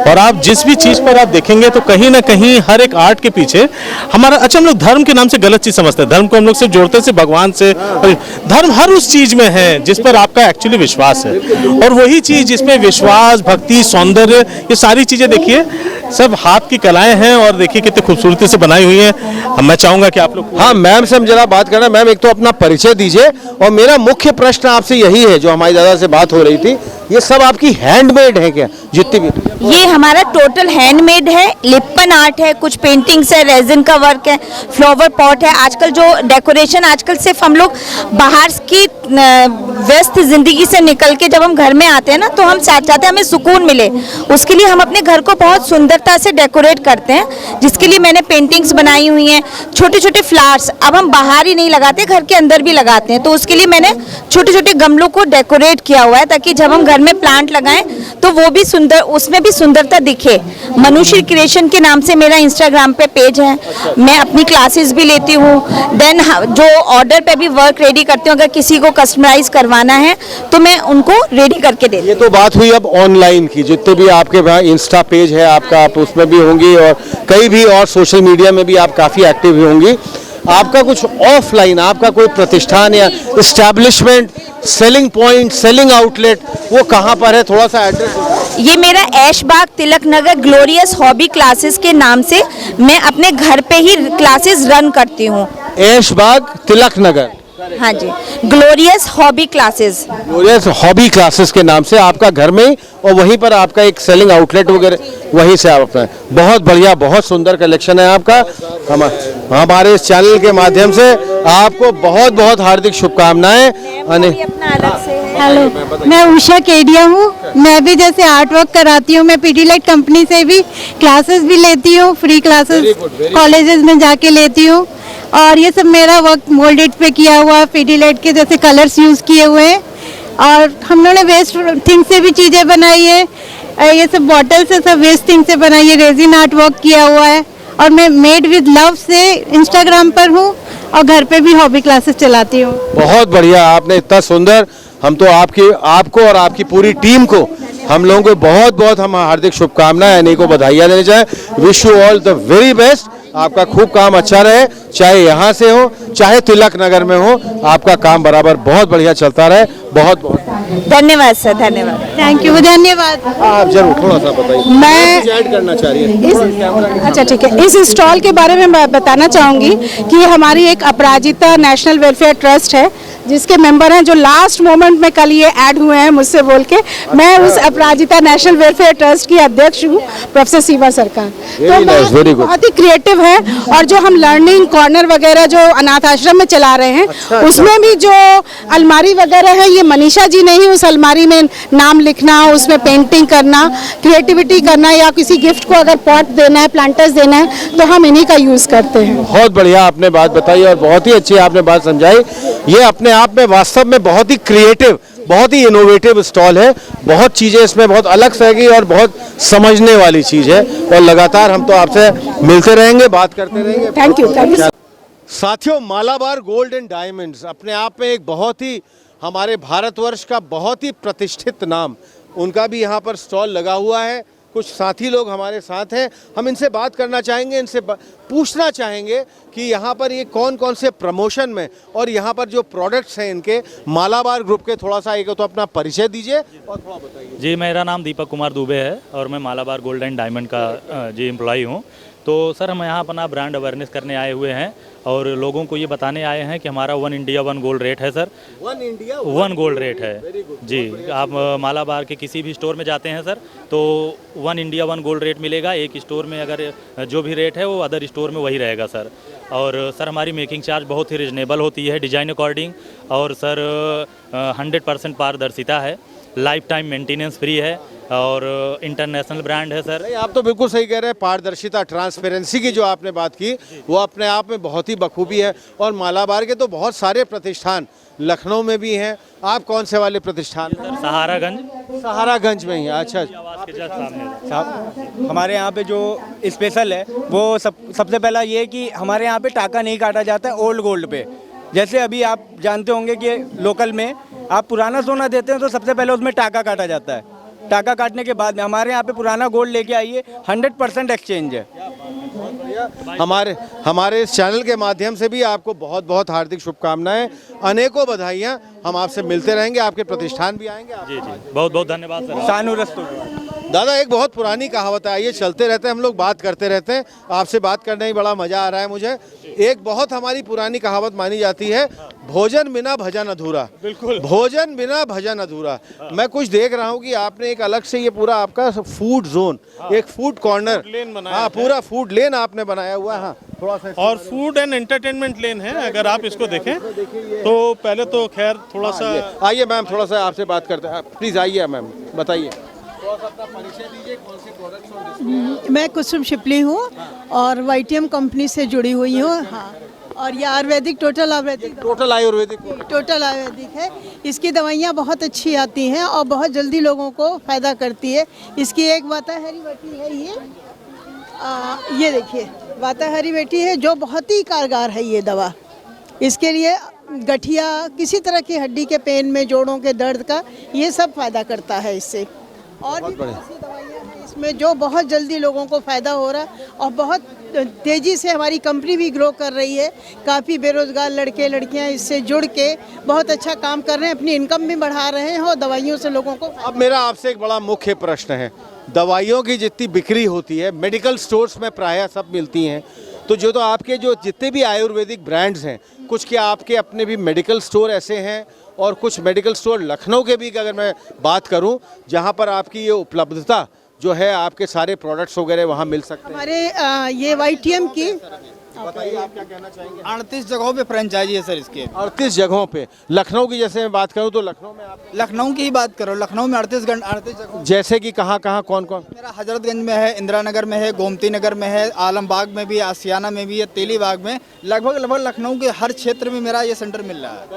और आप जिस भी चीज पर आप देखेंगे तो कहीं ना कहीं हर एक आर्ट के पीछे हमारा, अच्छा हम लोग धर्म के नाम से गलत चीज समझते हैं। धर्म को हम लोग सिर्फ जोड़ते हैं भगवान से। धर्म हर उस चीज में है जिस पर आपका एक्चुअली विश्वास है, और वही चीज जिसमें विश्वास, भक्ति, सौंदर्य, ये सारी चीजें देखिए सब हाथ की कलाएं हैं और देखिए कितनी खूबसूरती से बनाई हुई हैं। मैं चाहूंगा कि आप लोग, हाँ मैम से हम जरा बात करना। मैम एक तो अपना परिचय दीजिए, और मेरा मुख्य प्रश्न आपसे यही है, जो हमारी दादा से बात हो रही थी, ये सब आपकी हैंडमेड है क्या जितनी भी? ये हमारा टोटल हैंडमेड है, लिपन आर्ट है, कुछ पेंटिंग्स है, रेजिन का वर्क है, फ्लावर पॉट है। आजकल जो डेकोरेशन, आजकल सिर्फ हम लोग बाहर की व्यस्त जिंदगी से निकल के जब हम घर में आते हैं ना, तो हम चाहते हैं हमें सुकून मिले, उसके लिए हम अपने घर को बहुत सुंदरता से डेकोरेट करते हैं, जिसके लिए मैंने पेंटिंग्स बनाई हुई हैं। छोटे छोटे फ्लावर्स अब हम बाहर ही नहीं लगाते, घर के अंदर भी लगाते हैं, तो उसके लिए मैंने छोटे छोटे गमलों को डेकोरेट किया हुआ है, ताकि जब हम घर में प्लांट लगाएं तो वो भी सुंदर, उसमें भी सुंदरता दिखे। मनुष्य क्रिएशन के नाम से मेरा इंस्टाग्राम पे पेज है। मैं अपनी क्लासेस भी लेती हूँ, देन जो ऑर्डर पे भी वर्क रेडी करती हूँ। अगर किसी को कस्टमाइज करवाना है तो मैं उनको रेडी करके देती हूँ। ये तो बात हुई अब ऑनलाइन की, जितने भी आपके वहाँ इंस्टा पेज है आपका, आप उसमें भी होंगी, और कई भी और सोशल मीडिया में भी आप काफ़ी एक्टिव होंगी। आपका कुछ ऑफलाइन, आपका कोई प्रतिष्ठान या establishment, selling point, selling outlet, वो कहाँ पर है? थोड़ा सा एड्रेस। ये मेरा ऐशबाग तिलक नगर ग्लोरियस हॉबी क्लासेस के नाम से मैं अपने घर पे ही क्लासेस रन करती हूँ। ऐशबाग तिलक नगर, हाँ जी, glorious hobby classes. Glorious hobby classes के नाम से आपका घर में ही, और वहीं पर आपका एक सेलिंग आउटलेट वगैरह, वहीं से आप अपना, बहुत बढ़िया, बहुत सुंदर कलेक्शन है आपका। हमारे इस चैनल के माध्यम से आपको बहुत बहुत हार्दिक शुभकामनाएं। हेलो, मैं उषा केडिया हूँ। मैं भी जैसे आर्ट वर्क कराती हूँ, मैं पीडीलाइट कंपनी से भी क्लासेस भी लेती हूँ, फ्री क्लासेस कॉलेजेस में जाके लेती हूँ। और ये सब मेरा वर्क मोल्डेड पे किया हुआ, पीडीलाइट के जैसे कलर्स यूज़ किए हुए हैं, और हम लोगों ने वेस्ट थिंग से भी चीज़ें बनाई है। ये सब बॉटल से सब वेस्ट थिंग से बनाई है, रेजिन आर्ट वर्क किया हुआ है। और मैं मेड विद लव से इंस्टाग्राम पर हूँ, और घर पे भी हॉबी क्लासेस चलाती हूँ। बहुत बढ़िया, आपने इतना सुंदर, हम तो आपको और आपकी पूरी टीम को, हम लोगों को बहुत बहुत हम हार्दिक शुभकामनाएं, अनेकों बधाइयाँ देना चाहें। Wish you all the very best. आपका खूब काम अच्छा रहे, चाहे यहाँ से हो चाहे तिलक नगर में हो, आपका काम बराबर बहुत बढ़िया चलता रहे। बहुत बहुत धन्यवाद सर, धन्यवाद, थैंक यू, धन्यवाद। आप जरूर थोड़ा सा बताइए, मैं ऐड करना चाह रही है। अच्छा ठीक है, इस स्टॉल के बारे में मैं बताना चाहूँगी कि हमारी एक अपराजिता नेशनल वेलफेयर ट्रस्ट है, जिसके मेंबर हैं, जो लास्ट मोमेंट में कल ये ऐड हुए हैं मुझसे बोल के। मैं उस अपराजिता नेशनल वेलफेयर ट्रस्ट की अध्यक्ष हूँ, प्रोफेसर सीमा सरकार। तो बहुत ही क्रिएटिव है, और जो हम लर्निंग कॉर्नर वगैरह जो अनाथ आश्रम में चला रहे हैं, उसमें भी जो अलमारी वगैरह है, ये मनीषा जी ने ही उस अलमारी में नाम लिखना, उसमें पेंटिंग करना, क्रिएटिविटी करना, या किसी गिफ्ट को अगर पॉट देना है, प्लांटर्स देना है, तो हम इन्हीं का यूज़ करते हैं। बहुत बढ़िया आपने बात बताई, और बहुत ही अच्छी आपने बात समझाई। ये अपने आप में वास्तव में बहुत ही क्रिएटिव, बहुत ही इनोवेटिव स्टॉल है। बहुत चीज़ें इसमें बहुत अलग से की, और बहुत समझने वाली चीज़ है। और लगातार हम तो आपसे मिलते रहेंगे, बात करते रहेंगे। Thank you, thank you. साथियों, मालाबार गोल्ड एंड डायमंड्स अपने आप में एक बहुत ही, हमारे भारतवर्ष का बहुत ही प्रतिष्ठित नाम, उनका भी यहाँ पर स्टॉल लगा हुआ है। कुछ साथी लोग हमारे साथ हैं, हम इनसे बात करना चाहेंगे, इनसे पूछना चाहेंगे कि यहाँ पर ये कौन कौन से प्रमोशन में, और यहाँ पर जो प्रोडक्ट्स हैं इनके, मालाबार ग्रुप के, थोड़ा सा एक तो अपना परिचय दीजिए और थोड़ा बताइए। जी, मेरा नाम दीपक कुमार दुबे है, और मैं मालाबार गोल्ड एंड डायमंड का जी एम्प्लॉई हूँ। तो सर, हम यहाँ अपना ब्रांड अवेयरनेस करने आए हुए हैं, और लोगों को ये बताने आए हैं कि हमारा 1 इंडिया 1 गोल्ड रेट है सर। 1 इंडिया 1 गोल्ड रेट है जी। आप मालाबार के किसी भी स्टोर में जाते हैं सर, तो 1 इंडिया 1 गोल्ड रेट मिलेगा। एक स्टोर में अगर जो भी रेट है वो अदर स्टोर में वही रहेगा सर। और सर, हमारी मेकिंग चार्ज बहुत ही रिजनेबल होती है, डिजाइन अकॉर्डिंग। और सर 100% पारदर्शिता है, लाइफ टाइम मेंटेनेंस फ्री है। और इंटरनेशनल ब्रांड है सर। नहीं, आप तो बिल्कुल सही कह रहे हैं। पारदर्शिता, ट्रांसपेरेंसी की जो आपने बात की वो अपने आप में बहुत ही बखूबी है। और मालाबार के तो बहुत सारे प्रतिष्ठान लखनऊ में भी हैं। आप कौन से वाले प्रतिष्ठान में? सहारागंज में ही। अच्छा, आवास के जस्ट सामने। साहब हमारे यहाँ पे जो स्पेशल है वो सबसे पहला ये है कि हमारे यहाँ पे टाका नहीं काटा जाता है ओल्ड गोल्ड पे। जैसे अभी आप जानते होंगे कि लोकल में आप पुराना सोना देते हैं तो सबसे पहले उसमें टाका काटा जाता है। टाका काटने के बाद में हमारे यहाँ पे पुराना गोल्ड लेके आइए, 100% एक्सचेंज है। हमारे इस चैनल के माध्यम से भी आपको बहुत बहुत हार्दिक शुभकामनाएं, अनेकों बधाइयां। हम आपसे मिलते रहेंगे, आपके प्रतिष्ठान भी आएंगे। जी जी, बहुत बहुत धन्यवाद सर। सानुरस्तु दादा, एक बहुत पुरानी कहावत है, आइए चलते रहते हैं हम लोग, बात करते रहते हैं। आपसे बात करने में बड़ा मजा आ रहा है मुझे। एक बहुत हमारी पुरानी कहावत मानी जाती है, भोजन बिना भजन अधूरा। बिल्कुल, भोजन बिना भजन अधूरा। मैं कुछ देख रहा हूँ कि आपने एक अलग से ये पूरा आपका फूड जोन, एक फूड कॉर्नर, हाँ पूरा फूड लेन आपने बनाया हुआ है। हाँ, थोड़ा सा और फूड एंड एंटरटेनमेंट लेन है। अगर आप इसको देखें तो पहले तो खैर थोड़ा सा आइए मैम, थोड़ा सा आपसे बात करते हैं। प्लीज आइए मैम, बताइए। मैं कुसुम शिपली हूँ और वाईटीएम कंपनी से जुड़ी हुई हूँ। हाँ, और ये आयुर्वेदिक टोटल आयुर्वेदिक है। इसकी दवाइयाँ बहुत अच्छी आती हैं और बहुत जल्दी लोगों को फ़ायदा करती है। इसकी एक वाताहरी बेटी है ये देखिए, वाताहरी बेटी है जो बहुत ही कारगर है ये दवा। इसके लिए गठिया, किसी तरह की हड्डी के पेन में, जोड़ों के दर्द का, ये सब फायदा करता है इससे। और भी बहुत सी दवाइयाँ हैं इसमें जो बहुत जल्दी लोगों को फ़ायदा हो रहा है और बहुत तेज़ी से हमारी कंपनी भी ग्रो कर रही है। काफ़ी बेरोज़गार लड़के लड़कियां इससे जुड़ के बहुत अच्छा काम कर रहे हैं, अपनी इनकम भी बढ़ा रहे हैं और दवाइयों से लोगों को। अब मेरा आपसे एक बड़ा मुख्य प्रश्न है, दवाइयों की जितनी बिक्री होती है मेडिकल स्टोर्स में प्रायः सब मिलती हैं, तो आपके जो जितने भी आयुर्वेदिक ब्रांड्स हैं, कुछ क्या आपके अपने भी मेडिकल स्टोर ऐसे हैं और कुछ मेडिकल स्टोर लखनऊ के भी अगर मैं बात करूं जहां पर आपकी ये उपलब्धता जो है आपके सारे प्रोडक्ट्स वगैरह वहां मिल सकते हैं? हमारे ये वाईटीएम की बताइए, आप क्या कहना चाहेंगे? 38 जगहों पे फ्रेंचाइजी है सर इसके। 38 जगहों पे। लखनऊ की जैसे मैं बात करूं तो लखनऊ में आप लखनऊ की ही बात करो, लखनऊ में 38 जगह। जैसे कि कहाँ कौन? मेरा हजरतगंज में है, इंदिरा नगर में है, गोमती नगर में है, आलमबाग में भी, आसियाना में भी है, तेलीबाग में। लगभग लखनऊ के हर क्षेत्र में मेरा ये सेंटर मिल रहा है।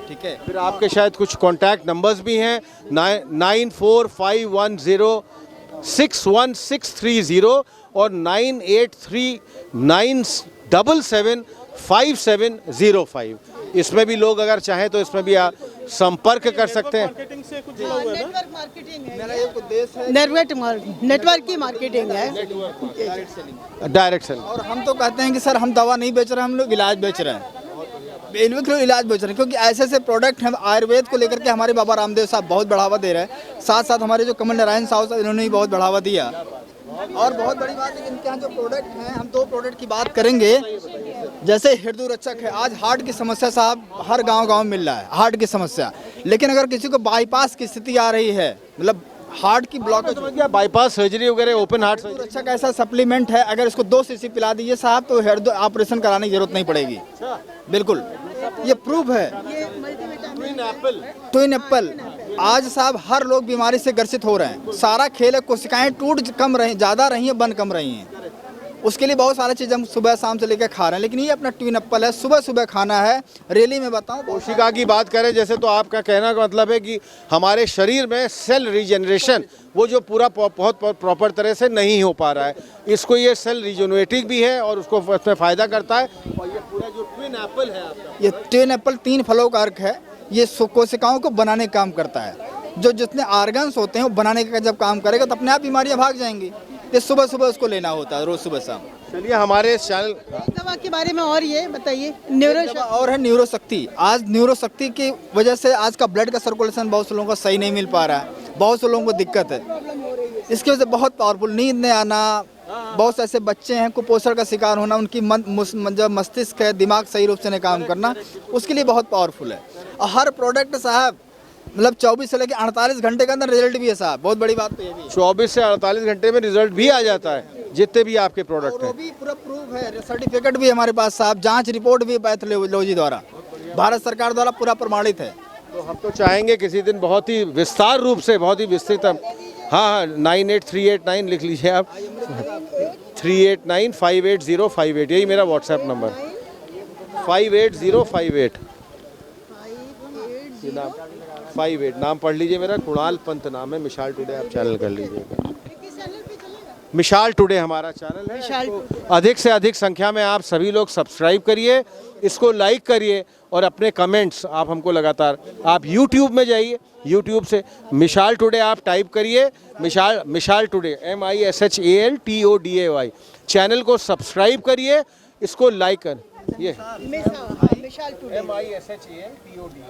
ठीक है। फिर आपके शायद कुछ कॉन्टैक्ट नंबर्स भी हैं, 9451061630 और 9839775705। इसमें भी लोग अगर चाहें तो इसमें भी आप संपर्क कर सकते हैं। नेटवर्क मार्केटिंग है, मेरा एक उद्देश्य है। नेटवर्क की मार्केटिंग है, डायरेक्ट सेल। और हम तो कहते हैं कि सर हम दवा नहीं बेच रहे, हम लोग इलाज बेच रहे हैं। इलाज बेच रहे हैं क्योंकि ऐसे ऐसे प्रोडक्ट हम आयुर्वेद को लेकर के हमारे बाबा रामदेव साहब बहुत बढ़ावा दे रहे हैं। साथ साथ हमारे जो कमल नारायण साहब इन्होंने भी बहुत बढ़ावा दिया। और बहुत बड़ी बात है कि इनके यहाँ जो प्रोडक्ट हैं, हम 2 प्रोडक्ट की बात करेंगे। जैसे हृदय रक्षक है, आज हार्ट की समस्या साहब हर गांव मिल रहा है, हार्ट की समस्या। लेकिन अगर किसी को बाईपास की स्थिति आ रही है, मतलब हार्ट की ब्लॉकेज, बाईपास सर्जरी वगैरह, ओपन हार्ट सर्जरी, अच्छा कैसा सप्लीमेंट है, अगर इसको 2 सीसी पिला दीजिए साहब तो हृदय ऑपरेशन कराने की जरूरत नहीं पड़ेगी। बिल्कुल, ये प्रूफ है। ट्विन एप्पल आज साहब हर लोग बीमारी से ग्रसित हो रहे हैं। सारा खेल है, कोशिकाएं टूट कम रही, ज़्यादा रही हैं, बन कम रही हैं। उसके लिए बहुत सारी चीज़ हम सुबह शाम से लेकर खा रहे हैं। लेकिन ये अपना ट्विन एप्पल है, सुबह खाना है। रेली में बताऊं, कोशिका की बात करें जैसे, तो आपका कहना का मतलब है कि हमारे शरीर में सेल रीजनरेशन वो जो पूरा बहुत प्रॉपर तरह से नहीं हो पा रहा है, इसको ये सेल रिजनरेटिव भी है और उसको उसमें फ़ायदा करता है। और ये पूरा जो ट्विन एप्पल है आपका, ये ट्विन एप्पल 3 फलों का अर्क है। ये कोशिकाओं को बनाने का काम करता है। जो जितने ऑर्गन्स होते हैं वो बनाने का जब काम करेगा तो अपने आप बीमारियां भाग जाएंगी। ये सुबह उसको लेना होता है, रोज सुबह शाम। चलिए हमारे इस चैनल दवा के बारे में और ये बताइए। और है न्यूरोशक्ति। आज न्यूरोशक्ति की वजह से आज का ब्लड का सर्कुलेशन बहुत से लोगों को सही नहीं मिल पा रहा है, बहुत से लोगों को दिक्कत है। इसकी वजह से बहुत पावरफुल, नींद नहीं आना, बहुत से ऐसे बच्चे हैं कुपोषण का शिकार होना, उनकी जो मस्तिष्क है, दिमाग सही रूप से नहीं काम करना, उसके लिए बहुत पावरफुल है। और हर प्रोडक्ट साहब मतलब 24 से लेकर 48 घंटे के अंदर रिजल्ट भी है साहब। बहुत बड़ी बात तो ये भी 24 से 48 घंटे में रिजल्ट भी आ जाता है, जितने भी आपके प्रोडक्ट हैं। वो भी पूरा प्रूफ है, सर्टिफिकेट भी हमारे पास साहब, जांच रिपोर्ट भी पैथोलॉजी द्वारा, भारत सरकार द्वारा पूरा प्रमाणित है। तो हम तो चाहेंगे किसी दिन बहुत ही विस्तार रूप से, बहुत ही विस्तृत हाँ 98389 लिख लीजिए आप, 389580588, यही मेरा व्हाट्सएप नंबर, 58058 नाम 58 नाम पढ़ लीजिए मेरा, कुणाल पंत नाम है। मिशाल टुडे आप चैनल कर लीजिएगा, मिशाल टुडे हमारा चैनल है। इसको अधिक से अधिक संख्या में आप सभी लोग सब्सक्राइब करिए, इसको लाइक करिए और अपने कमेंट्स आप हमको लगातार, आप YouTube में जाइए, YouTube से मिशाल टुडे आप टाइप करिए, मिशाल टुडे MISHALTODAY, चैनल को सब्सक्राइब करिए, इसको लाइक कर, ये MISHALTODAY,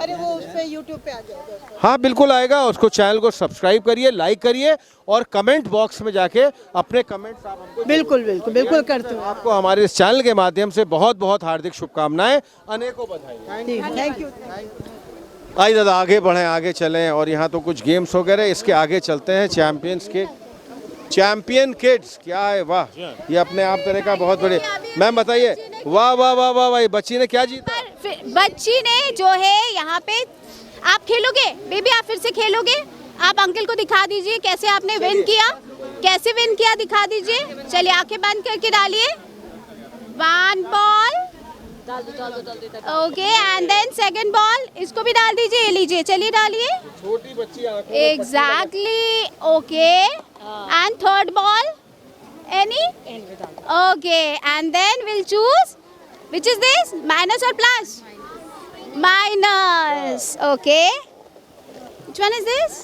अरे वो उस पे YouTube पे आ जाएगा। हाँ बिल्कुल आएगा, उसको चैनल को सब्सक्राइब करिए, लाइक करिए और कमेंट बॉक्स में जाके अपने कमेंट्स आप हमको बिल्कुल बिल्कुल बिल्कुल करते हो। आपको हमारे इस चैनल के माध्यम से बहुत बहुत हार्दिक शुभकामनाएं, अनेकों बधाई। Thank you. आइए दादा आगे बढ़ें, आगे चलें, और यहाँ तो कुछ गेम्स वगैरह, इसके आगे चलते हैं। चैंपियन किड्स क्या है, वाह, ये अपने आप तरह का बहुत बड़े। मैम बताइए, वाह वाह वाह वाह वाह, बच्ची ने क्या जीता? बच्ची ने जो है यहाँ पे, आप खेलोगे बेबी, आप फिर से खेलोगे, आप अंकल को दिखा दीजिए कैसे आपने विन किया, कैसे विन किया दिखा दीजिए। चलिए आंखें बंद करके डालिए, 1 ball, okay, and then second ball, इसको भी डाल दीजिए, ये लीजिए, चलिए डालिए, छोटी बच्ची exactly, okay, and third ball, any, okay, and then will choose which is this, minus or plus? Minus, okay, which one is this?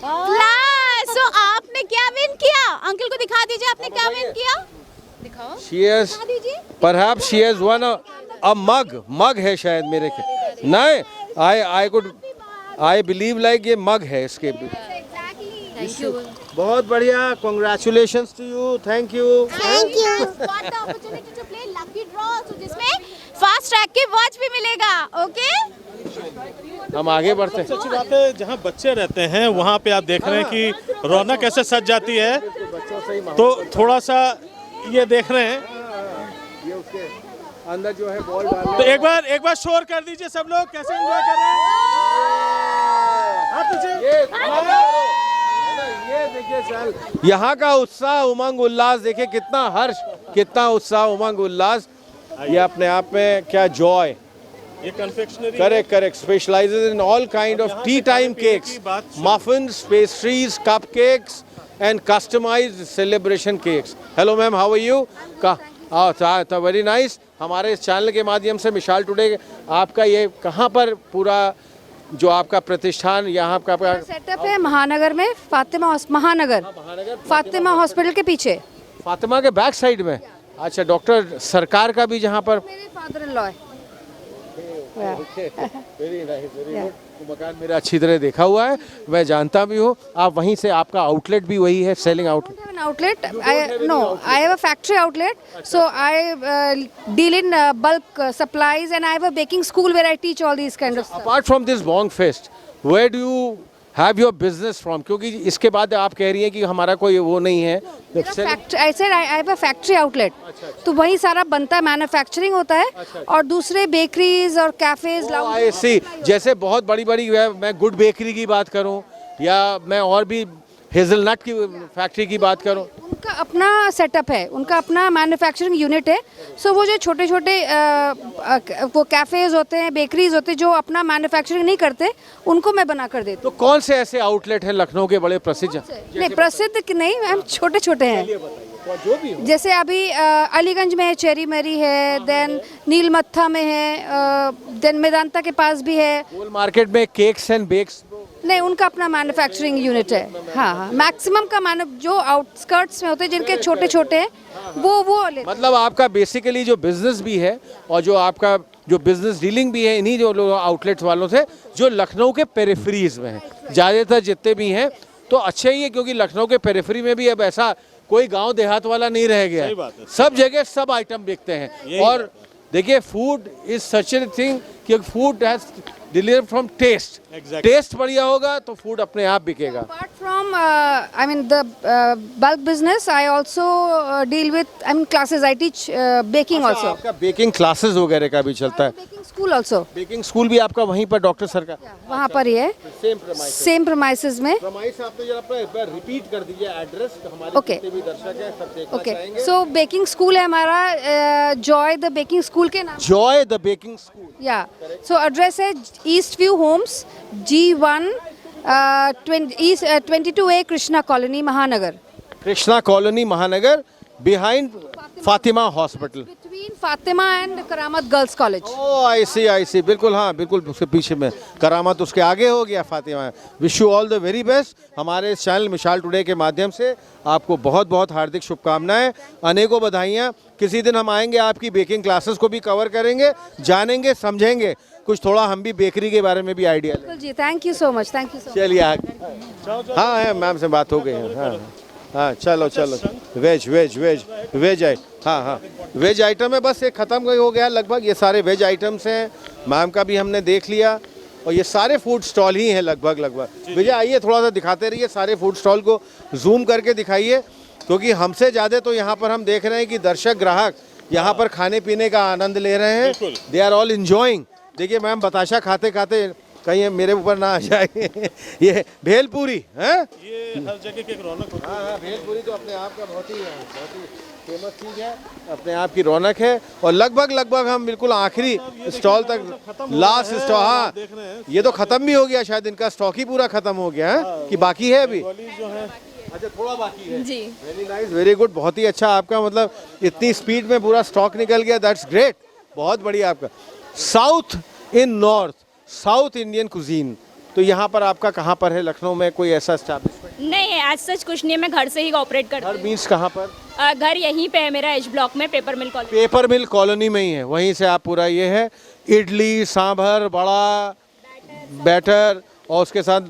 Plus, so आपने क्या विन किया? अंकल को दिखा दीजिए आपने क्या विन किया, दिखाओ, She has, perhaps she has won a mug है शायद मेरे के, नहीं, I believe like ये mug है इसके। Thank you. बहुत बढ़िया, congratulations to you, thank you. Thank you. Got the opportunity to play lucky draw, so जिसमें fast track की वॉच भी मिलेगा, okay? हम आगे बढ़ते हैं। सबसे अच्छी बात है, जहाँ बच्चे रहते हैं वहाँ पे आप देख रहे हैं कि रौनक कैसे सज जाती है, तो थोड़ा सा ये देख रहे हैं, ये उसके अंदर जो है बॉल डाल, तो एक बार शोर कर दीजिए सब लोग, कैसे एंजॉय कर रहे हैं। ये देखिए यहाँ का उत्साह, उमंग उल्लास, देखिए कितना हर्ष, कितना उत्साह, उमंग उल्लास, ये अपने आप में क्या जॉय। ये confectionery, correct, specializes in all kind of tea time cakes, muffins, pastries, cup cakes and customized celebration cakes. Hello ma'am, how are you? तो वेरी नाइस। हमारे इस चैनल के माध्यम से मिशाल टुडे, आपका ये कहाँ पर पूरा जो आपका प्रतिष्ठान, यहाँ का सेटअप है महानगर में, महानगर फातिमा हॉस्पिटल के पीछे, फातिमा के बैक साइड में। अच्छा, डॉक्टर सरकार का भी जहाँ पर, मेरे फादर इन लॉ है। Very nice, very good. मकान मेरा अच्छी तरह देखा हुआ है, मैं जानता भी हूँ। आप वहीं से, आपका आउटलेट भी वही है, selling outlet? Outlet, I have a factory outlet, so I deal in bulk supplies, and I have a baking school where I teach all these kind of stuff. Apart from this Bong Fest, where do you have your business from? क्योंकि इसके बाद आप कह रही हैं कि हमारा कोई वो नहीं है। I said I have a factory outlet, तो वहीं सारा बनता है, मैन्युफैक्चरिंग होता है, और दूसरे बेकरीज और कैफेज, I see, जैसे बहुत बड़ी बड़ी, मैं गुड बेकरी की बात करूं, या मैं और भी हेजलनट की फैक्ट्री की बात करूं, उनका अपना सेटअप है, उनका अपना मैन्युफैक्चरिंग यूनिट है। सो वो जो छोटे छोटे वो कैफेज होते हैं, बेकरीज होते हैं, जो अपना मैन्युफैक्चरिंग नहीं करते, उनको मैं बना कर देती हूँ। तो कौन से ऐसे आउटलेट हैं लखनऊ के बड़े प्रसिद्ध? नहीं, प्रसिद्ध नहीं, हम छोटे छोटे हैं। जो भी जैसे अभी अलीगंज में चेरी मेरी है, देन नीलमत्था में है, देन मेदांता के पास भी है। होल मार्केट में केक्स एंड बेक्स नहीं, उनका अपना मैन्युफैक्चरिंग यूनिट है। हाँ, मैक्सिमम का जो आउटस्कर्ट्स में होते हैं, जिनके छोटे छोटे हैं, वो मतलब आपका बेसिकली जो बिजनेस भी है और जो आपका जो बिजनेस डीलिंग भी है इन्हीं जो आउटलेट्स वालों से, जो लखनऊ के पेरिफेरीज में है ज़्यादातर जितने भी हैं, तो अच्छा ही है, क्योंकि लखनऊ के पेरिफेरी में भी अब ऐसा कोई गांव देहात वाला नहीं रह गया है, सब जगह सब आइटम बिकते हैं। और देखिए, food is such a thing कि food has deliver from taste, taste बढ़िया होगा तो फूड अपने आप बिकेगा। Apart from I mean the bulk business. I also deal with, I mean, classes. I teach baking also. आपका बेकिंग क्लासेस वगैरह का भी चलता है? Baking school also. Baking school भी आपका वहीं पर डॉक्टर सर का? वहाँ पर ही है. Same premises में. प्रमाइस आपने जरा अपना रिपीट कर दीजिए एड्रेस, हमारे Okay. जितने भी दर्शक हैं सब देखना Okay. चाहेंगे। So baking school है हमारा Joy the Baking School के नाम. Joy the baking school. Yeah. So address है East View Homes, G1, 22A Krishna colony महानगर. कृष्णा कॉलोनी महानगर, behind Fatima hospital. Between Fatima and Karamat Girls College. ओ आई सी, बिल्कुल, हाँ बिल्कुल, उसके पीछे में करामत उसके आगे हो गया Fatima. Wish you all the very best. हमारे इस चैनल मिसाल टुडे के माध्यम से आपको बहुत बहुत हार्दिक शुभकामनाएं, अनेकों बधाइयाँ। किसी दिन हम आएंगे, आपकी बेकिंग क्लासेस को भी कवर करेंगे, जानेंगे, समझेंगे, कुछ थोड़ा हम भी बेकरी के बारे में भी आइडिया लें। बिल्कुल जी, thank you so much, thank you so much. चलिए आगे। हाँ है, मैम से बात हो गई है। हाँ हाँ, चलो वेज है। हाँ, वेज आइटम है, बस ये ख़त्म हो गया लगभग। ये सारे वेज आइटम्स हैं, मैम का भी हमने देख लिया, और ये सारे फूड स्टॉल ही हैं लगभग। विजय आइए, थोड़ा सा दिखाते रहिए, सारे फूड स्टॉल को जूम करके दिखाइए, क्योंकि हमसे ज़्यादा तो यहाँ पर हम देख रहे हैं कि दर्शक ग्राहक यहाँ पर खाने पीने का आनंद ले रहे हैं। They are all enjoying. देखिए मैम बताशा खाते खाते कहीं मेरे ऊपर ना आ जाए। ये भेलपूरी है, ये हर जगह की एक रौनक होती है। हाँ, भेलपूरी तो अपने आप का बहुत ही फेमस चीज़ है, अपने आप की रौनक है। और लगभग हम बिल्कुल आखिरी स्टॉल तक, लास्ट स्टॉल। हाँ, ये तो ख़त्म भी हो गया शायद, इनका स्टॉक ही पूरा ख़त्म हो गया है कि बाकी है अभी? अच्छा, थोड़ा बाकी है जी। वेरी नाइस, वेरी गुड, बहुत ही अच्छा आपका, मतलब इतनी स्पीड में पूरा स्टॉक निकल गया, दैट्स ग्रेट, बहुत बढ़िया आपका। साउथ इन नॉर्थ, साउथ इंडियन कुजीन, तो यहाँ पर आपका कहाँ पर है लखनऊ में कोई ऐसा एस्टैब्लिशमेंट? नहीं, आज सच कुछ नहीं है, मैं घर से ही ऑपरेट करती हूँ। मीन्स कहाँ पर? घर यहीं पे है मेरा, एच ब्लॉक में, paper mill colony. Paper mill colony में ही है, वहीं से आप पूरा ये है इडली सांभर बड़ा बैटर, और उसके साथ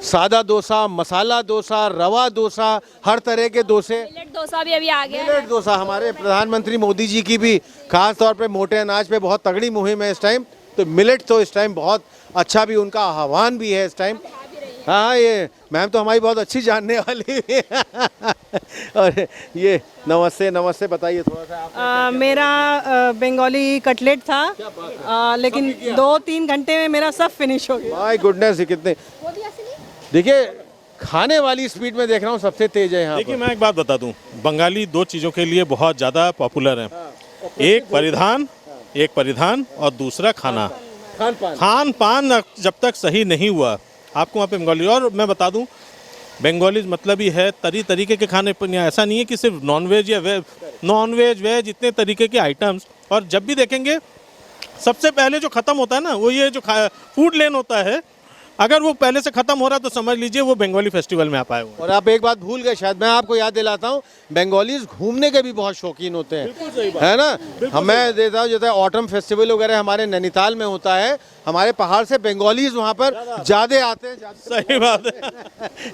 सादा डोसा, मसाला डोसा, रवा डोसा, हर तरह के डोसे। मिलेट डोसा भी अभी आ गया है। मिलेट डोसा, हमारे प्रधानमंत्री मोदी जी की भी खास तौर पे मोटे अनाज पे बहुत तगड़ी मुहिम है इस टाइम, तो मिलेट तो इस टाइम बहुत अच्छा भी उनका आह्वान भी है इस टाइम। हाँ, ये मैम तो हमारी बहुत अच्छी जानने वाली है। और ये नमस्ते बताइए थोड़ा सा। मेरा बंगाली कटलेट था, लेकिन 2-3 घंटे में मेरा सब फिनिश हो गया। माय गुडनेस, ये कितने, देखिए खाने वाली स्पीड में देख रहा हूँ सबसे तेज है यहाँ। देखिए मैं एक बात बता दूं, बंगाली दो चीज़ों के लिए बहुत ज़्यादा पॉपुलर हैं। एक परिधान और दूसरा खाना। खान पान जब तक सही नहीं हुआ आपको वहाँ पे बंगाली, और मैं बता दूं बंगाली मतलब ही है तरीके के खाने पर, ऐसा नहीं है कि सिर्फ नॉनवेज या वेज, इतने तरीके के आइटम्स। और जब भी देखेंगे सबसे पहले जो ख़त्म होता है ना, वो ये जो फूड लेन होता है, अगर वो पहले से खत्म हो रहा है तो समझ लीजिए वो बंगाली फेस्टिवल में आप आए हुए। और आप एक बात भूल गए शायद, मैं आपको याद दिलाता हूँ, बंगालीज घूमने के भी बहुत शौकीन होते हैं, है ना। हमें देता हूँ, जैसे ऑटम फेस्टिवल वगैरह हमारे नैनीताल में होता है, हमारे पहाड़ से बंगालीज वहाँ पर ज़्यादा आते हैं। सही बात है,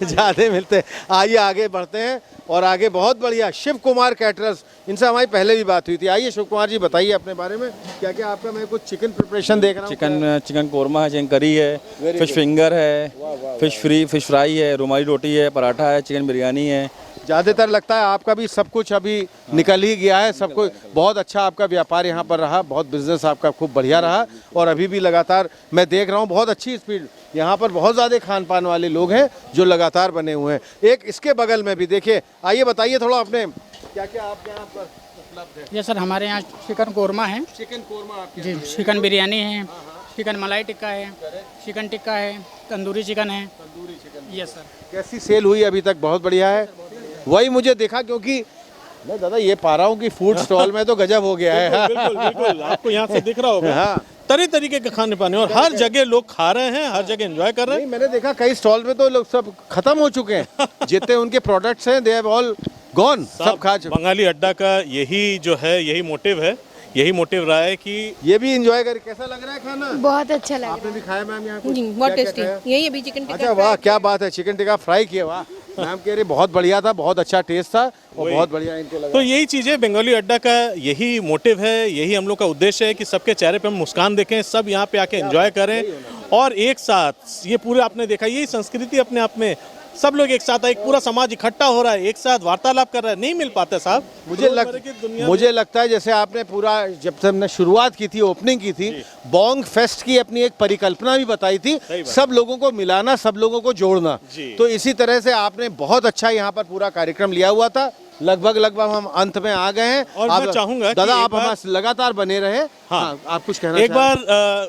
ज़्यादा मिलते हैं। आइए आगे बढ़ते हैं, और आगे बहुत बढ़िया शिव कुमार कैटरर्स, इनसे हमारी पहले भी बात हुई थी। आइए शिव कुमार जी बताइए अपने बारे में, क्या क्या आपका, मैं कुछ चिकन प्रिपरेशन देख रहा हूँ। चिकन कोरमा है, चिकन करी है, फिश फिंगर है, फिश फ्राई है, रुमाली रोटी है, पराठा है, चिकन बिरयानी है। ज़्यादातर लगता है आपका भी सब कुछ अभी निकल ही गया है, सब कुछ बहुत अच्छा आपका व्यापार यहाँ पर रहा, बहुत बिजनेस आपका खूब बढ़िया रहा, और अभी भी लगातार मैं देख रहा हूँ बहुत अच्छी स्पीड। यहाँ पर बहुत ज़्यादा खान पान वाले लोग हैं जो लगातार बने हुए हैं। एक इसके बगल में भी देखिए, आइए बताइए थोड़ा अपने, क्या क्या आपके यहाँ पर उपलब्ध है? जी सर, हमारे यहाँ चिकन कोरमा है, चिकन कोरमा आपके जी, चिकन बिरयानी है, चिकन मलाई टिक्का है, चिकन टिक्का है, तंदूरी चिकन है। Tandoori chicken, yes sir. कैसी सेल हुई अभी तक? बहुत बढ़िया है। वही मुझे देखा, क्योंकि मैं दादा ये पा रहा हूँ कि फूड स्टॉल में तो गजब हो गया है। बिल्कुल, आपको यहाँ से दिख रहा होगा। हाँ, तरीके के खाने पाने, और हर जगह लोग खा रहे हैं, हर जगह एंजॉय कर रहे हैं। मैंने देखा कई स्टॉल में तो लोग सब खत्म हो चुके हैं, जितने उनके प्रोडक्ट्स हैं, दे हैव ऑल गॉन, सब खा चुके। बंगाली अड्डा का यही जो है, यही मोटिव है, यही मोटिव रहा है कि ये भी एंजॉय कर। कैसा लग रहा है खाना? बहुत अच्छा लग रहा है। आपने भी खाया मैम यहाँ? बहुत टेस्टी, यही अभी चिकन टिक्का। अच्छा, वाह क्या बात है, चिकन टिक्का फ्राई किया, वाह। मैम कह रहे बहुत बढ़िया था, बहुत अच्छा टेस्ट था, और बहुत बढ़िया इनको लगा। तो यही चीज़ है, बंगाली अड्डा का यही मोटिव है, यही हम लोग का उद्देश्य है कि सबके चेहरे पे हम मुस्कान देखें, सब यहाँ पे आके एंजॉय करें, और एक साथ ये पूरे आपने देखा, यही संस्कृति अपने आप में सब लोग एक साथ, एक पूरा समाज इकट्ठा हो रहा है, एक साथ वार्तालाप कर रहा है, नहीं मिल पाता साहब। मुझे लगता है जैसे आपने पूरा जब से हमने शुरुआत की थी, ओपनिंग की थी, बोंग फेस्ट की अपनी एक परिकल्पना भी बताई थी, सब लोगों को मिलाना, सब लोगों को जोड़ना। तो इसी तरह से आपने बहुत अच्छा यहाँ पर पूरा कार्यक्रम लिया हुआ था। लगभग हम अंत में आ गए हैं। और मैं चाहूंगा दादा आप हमारे लगातार बने रहे। हाँ, आप कुछ कहना एक बार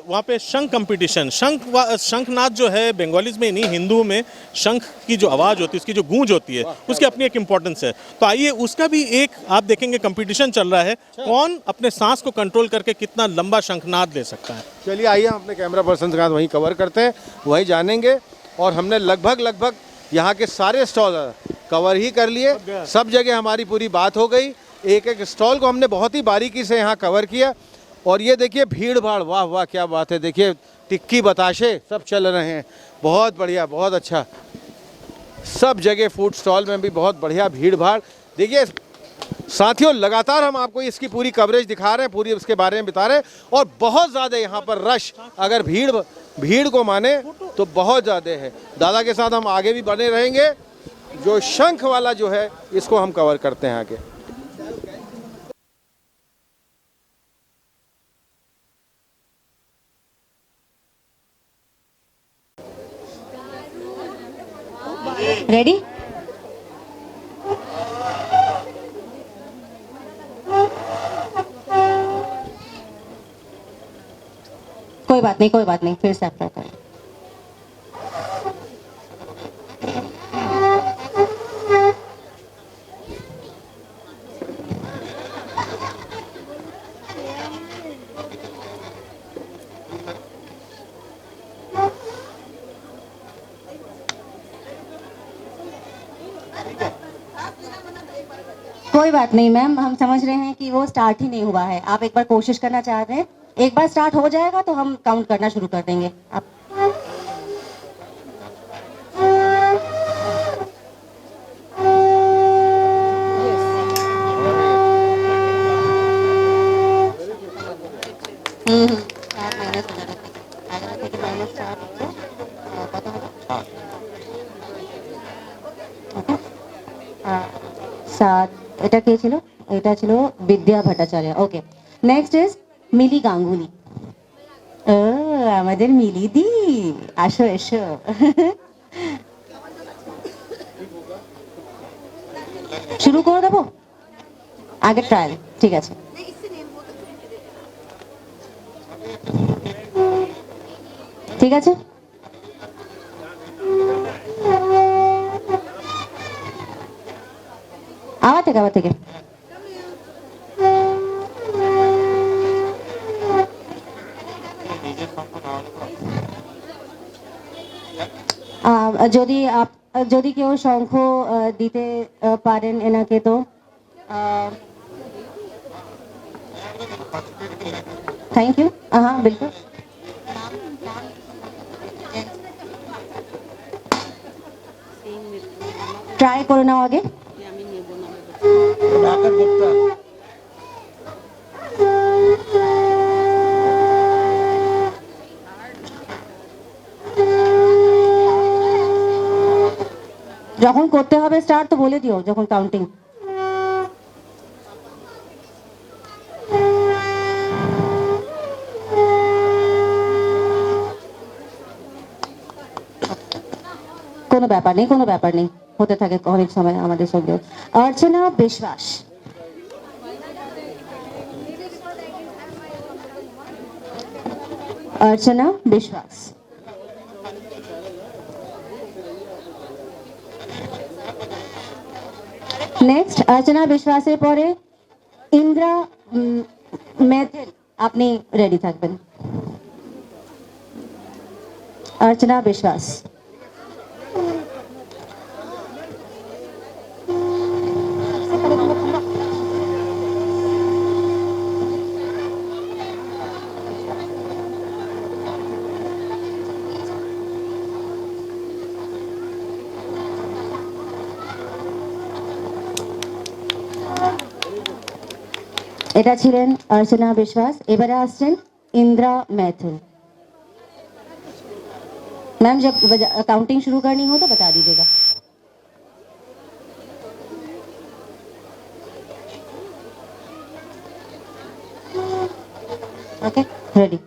वहाँ पे शंख कंपटीशन, शंखनाद जो है बंगालीज में नहीं, हिंदू में शंख की जो आवाज़ होती है, उसकी जो गूंज होती है, उसकी अपनी एक इम्पोर्टेंस है। तो आइए उसका भी एक आप देखेंगे कंपटीशन चल रहा है, कौन अपने सांस को कंट्रोल करके कितना लंबा शंखनाद ले सकता है। चलिए आइए हम अपने कैमरा पर्सन के साथ वहीं कवर करते हैं, वहीं जानेंगे। और हमने लगभग यहाँ के सारे स्टॉल कवर ही कर लिए, सब जगह हमारी पूरी बात हो गई। एक एक स्टॉल को हमने बहुत ही बारीकी से यहाँ कवर किया। और ये देखिए भीड़ भाड़, वाह वाह क्या बात है। देखिए टिक्की बताशे सब चल रहे हैं, बहुत बढ़िया, बहुत अच्छा। सब जगह फूड स्टॉल में भी बहुत बढ़िया भीड़ भाड़। देखिए साथियों, लगातार हम आपको इसकी पूरी कवरेज दिखा रहे हैं, पूरी उसके बारे में बता रहे हैं। और बहुत ज़्यादा यहाँ पर रश, अगर भीड़ को माने तो बहुत ज़्यादा है। दादा के साथ हम आगे भी बने रहेंगे। जो शंख वाला जो है इसको हम कवर करते हैं आगे। रेडी? कोई बात नहीं, फिर से अप्लाई करें। कोई बात नहीं मैम, हम समझ रहे हैं कि वो स्टार्ट ही नहीं हुआ है। आप एक बार कोशिश करना चाहते हैं, एक बार स्टार्ट हो जाएगा तो हम काउंट करना शुरू कर देंगे। आप এটা কে ছিল? এটা ছিল বিদ্যা ভট্টাচার্য। ওকে, নেক্সট ইজ মিলি গাঙ্গুলি। ও আমাদের মিলি দি, আসো এসো। শুরু করে দেবো? আগে ট্রায়াল, ঠিক আছে। ঠিক আছে, আবার থেকে যদি কেউ শঙ্খ দিতে পারেন এনাকে তো থ্যাংক ইউ। হ্যাঁ বিলকুল, ট্রাই করে নাও আগে। যখন করতে হবে স্টার্ট তো বলে দিও, যখন কাউন্টিং। কোনো ব্যাপার নেই, হতে থাকে অনেক সময় আমাদের সঙ্গে। অর্চনা বিশ্বাস, अर्चना विश्वास, नेक्स्ट अर्चना विश्वासेर परे इंद्रा मैथिल, आपनी रेडी থাকবেন। अर्चना विश्वास, এটা ছিলেন अर्चना विश्वास। এবারে আসছেন इंद्रा मैथिल। मैम जब काउंटिंग शुरू करनी हो तो बता दीजिएगा। Okay, ready.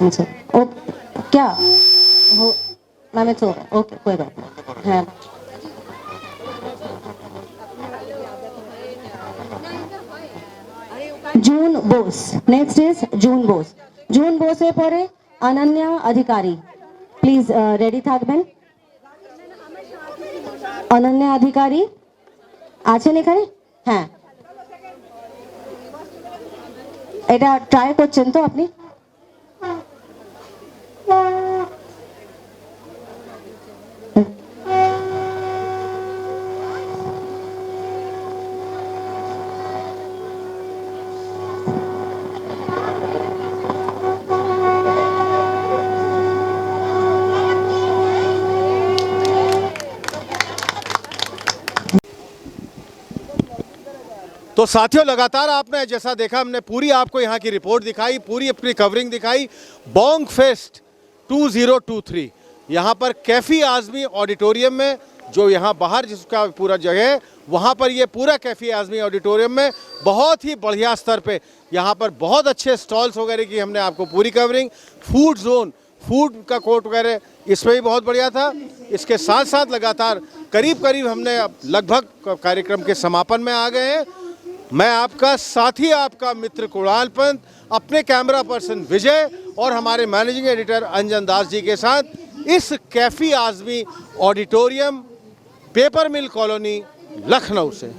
अच्छा, ओ क्या हो मैम इट्स ओके, ओके कोई बात नहीं है। June Bose, next is June Bose. June Bose परे अनन्या अधिकारी, प्लीज रेडी থাকবেন। অনন্যা अधिकारी আছেন এখানে? হ্যাঁ, এটা ট্রাই করছেন তো আপনি? तो साथियों, लगातार आपने जैसा देखा, हमने पूरी आपको यहाँ की रिपोर्ट दिखाई, पूरी अपनी कवरिंग दिखाई। बोंग फेस्ट 2023 यहाँ पर कैफ़ी आज़मी ऑडिटोरियम में, जो यहाँ बाहर जिसका पूरा जगह है, वहाँ पर ये पूरा कैफ़ी आज़मी ऑडिटोरियम में बहुत ही बढ़िया स्तर पे यहाँ पर बहुत अच्छे स्टॉल्स वगैरह की हमने आपको पूरी कवरिंग। फूड जोन, फूड का कोर्ट वगैरह इसमें भी बहुत बढ़िया था। इसके साथ साथ लगातार करीब करीब हमने लगभग कार्यक्रम के समापन में आ गए हैं। मैं आपका साथी, आपका मित्र कुणाल पंत, अपने कैमरा पर्सन विजय और हमारे मैनेजिंग एडिटर अंजन दास जी के साथ इस Kaifi Azmi auditorium, paper mill colony, Lucknow से।